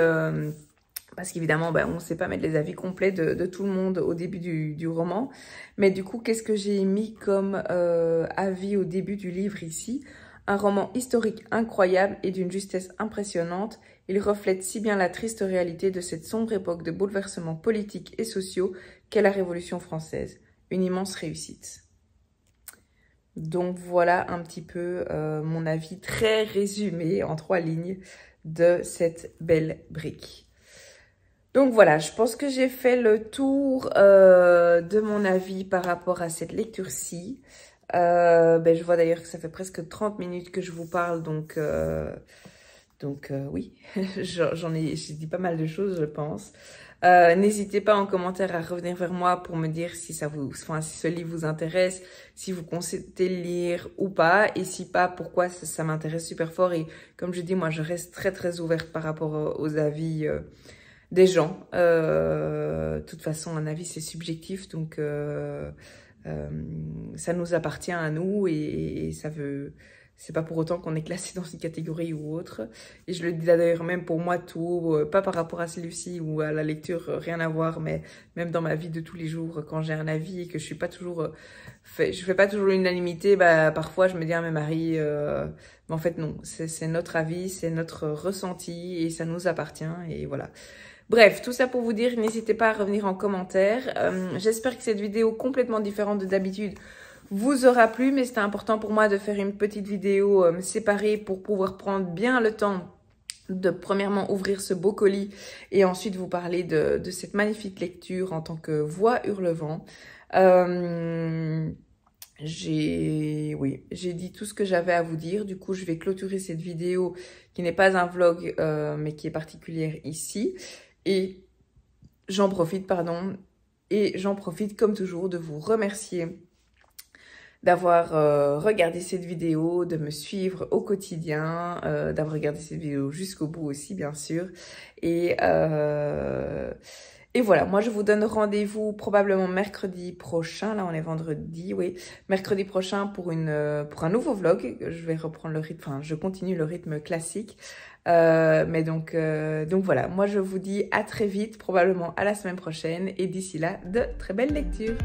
parce qu'évidemment, ben, on ne sait pas mettre les avis complets de tout le monde au début du roman. Mais du coup, qu'est-ce que j'ai mis comme avis au début du livre ici? Un roman historique incroyable et d'une justesse impressionnante. Il reflète si bien la triste réalité de cette sombre époque de bouleversements politiques et sociaux qu'est la Révolution française. Une immense réussite. Donc voilà un petit peu mon avis très résumé en 3 lignes de cette belle brique. Donc voilà, je pense que j'ai fait le tour de mon avis par rapport à cette lecture-ci. Je vois d'ailleurs que ça fait presque 30 minutes que je vous parle, donc oui, j'ai dit pas mal de choses, je pense. N'hésitez pas en commentaire à revenir vers moi pour me dire si si ce livre vous intéresse, si vous comptez le lire ou pas, et si pas, pourquoi ça m'intéresse super fort. Et comme je dis, moi, je reste très très ouverte par rapport aux avis des gens. De toute façon, un avis c'est subjectif, donc ça nous appartient à nous et ça veut... C'est pas pour autant qu'on est classé dans une catégorie ou autre. Et je le dis d'ailleurs même pour moi tout, pas par rapport à celui-ci ou à la lecture, rien à voir, mais même dans ma vie de tous les jours, quand j'ai un avis et que je suis pas toujours, je fais pas toujours l'unanimité, bah parfois je me dis à mes maris, mais en fait non, c'est notre avis, c'est notre ressenti et ça nous appartient et voilà. Bref, tout ça pour vous dire, n'hésitez pas à revenir en commentaire. J'espère que cette vidéo complètement différente de d'habitude vous aura plu, mais c'était important pour moi de faire une petite vidéo séparée pour pouvoir prendre bien le temps de premièrement ouvrir ce beau colis et ensuite vous parler de cette magnifique lecture en tant que voix hurlevent. J'ai dit tout ce que j'avais à vous dire. Du coup, je vais clôturer cette vidéo qui n'est pas un vlog, mais qui est particulière ici. Et j'en profite, comme toujours, de vous remercier d'avoir regardé cette vidéo, de me suivre au quotidien, d'avoir regardé cette vidéo jusqu'au bout aussi, bien sûr. Et voilà, moi je vous donne rendez-vous probablement mercredi prochain. Là, on est vendredi, oui. Mercredi prochain pour un nouveau vlog. Je vais reprendre le rythme, enfin, je continue le rythme classique. Mais donc voilà, moi je vous dis à très vite, probablement à la semaine prochaine. Et d'ici là, de très belles lectures.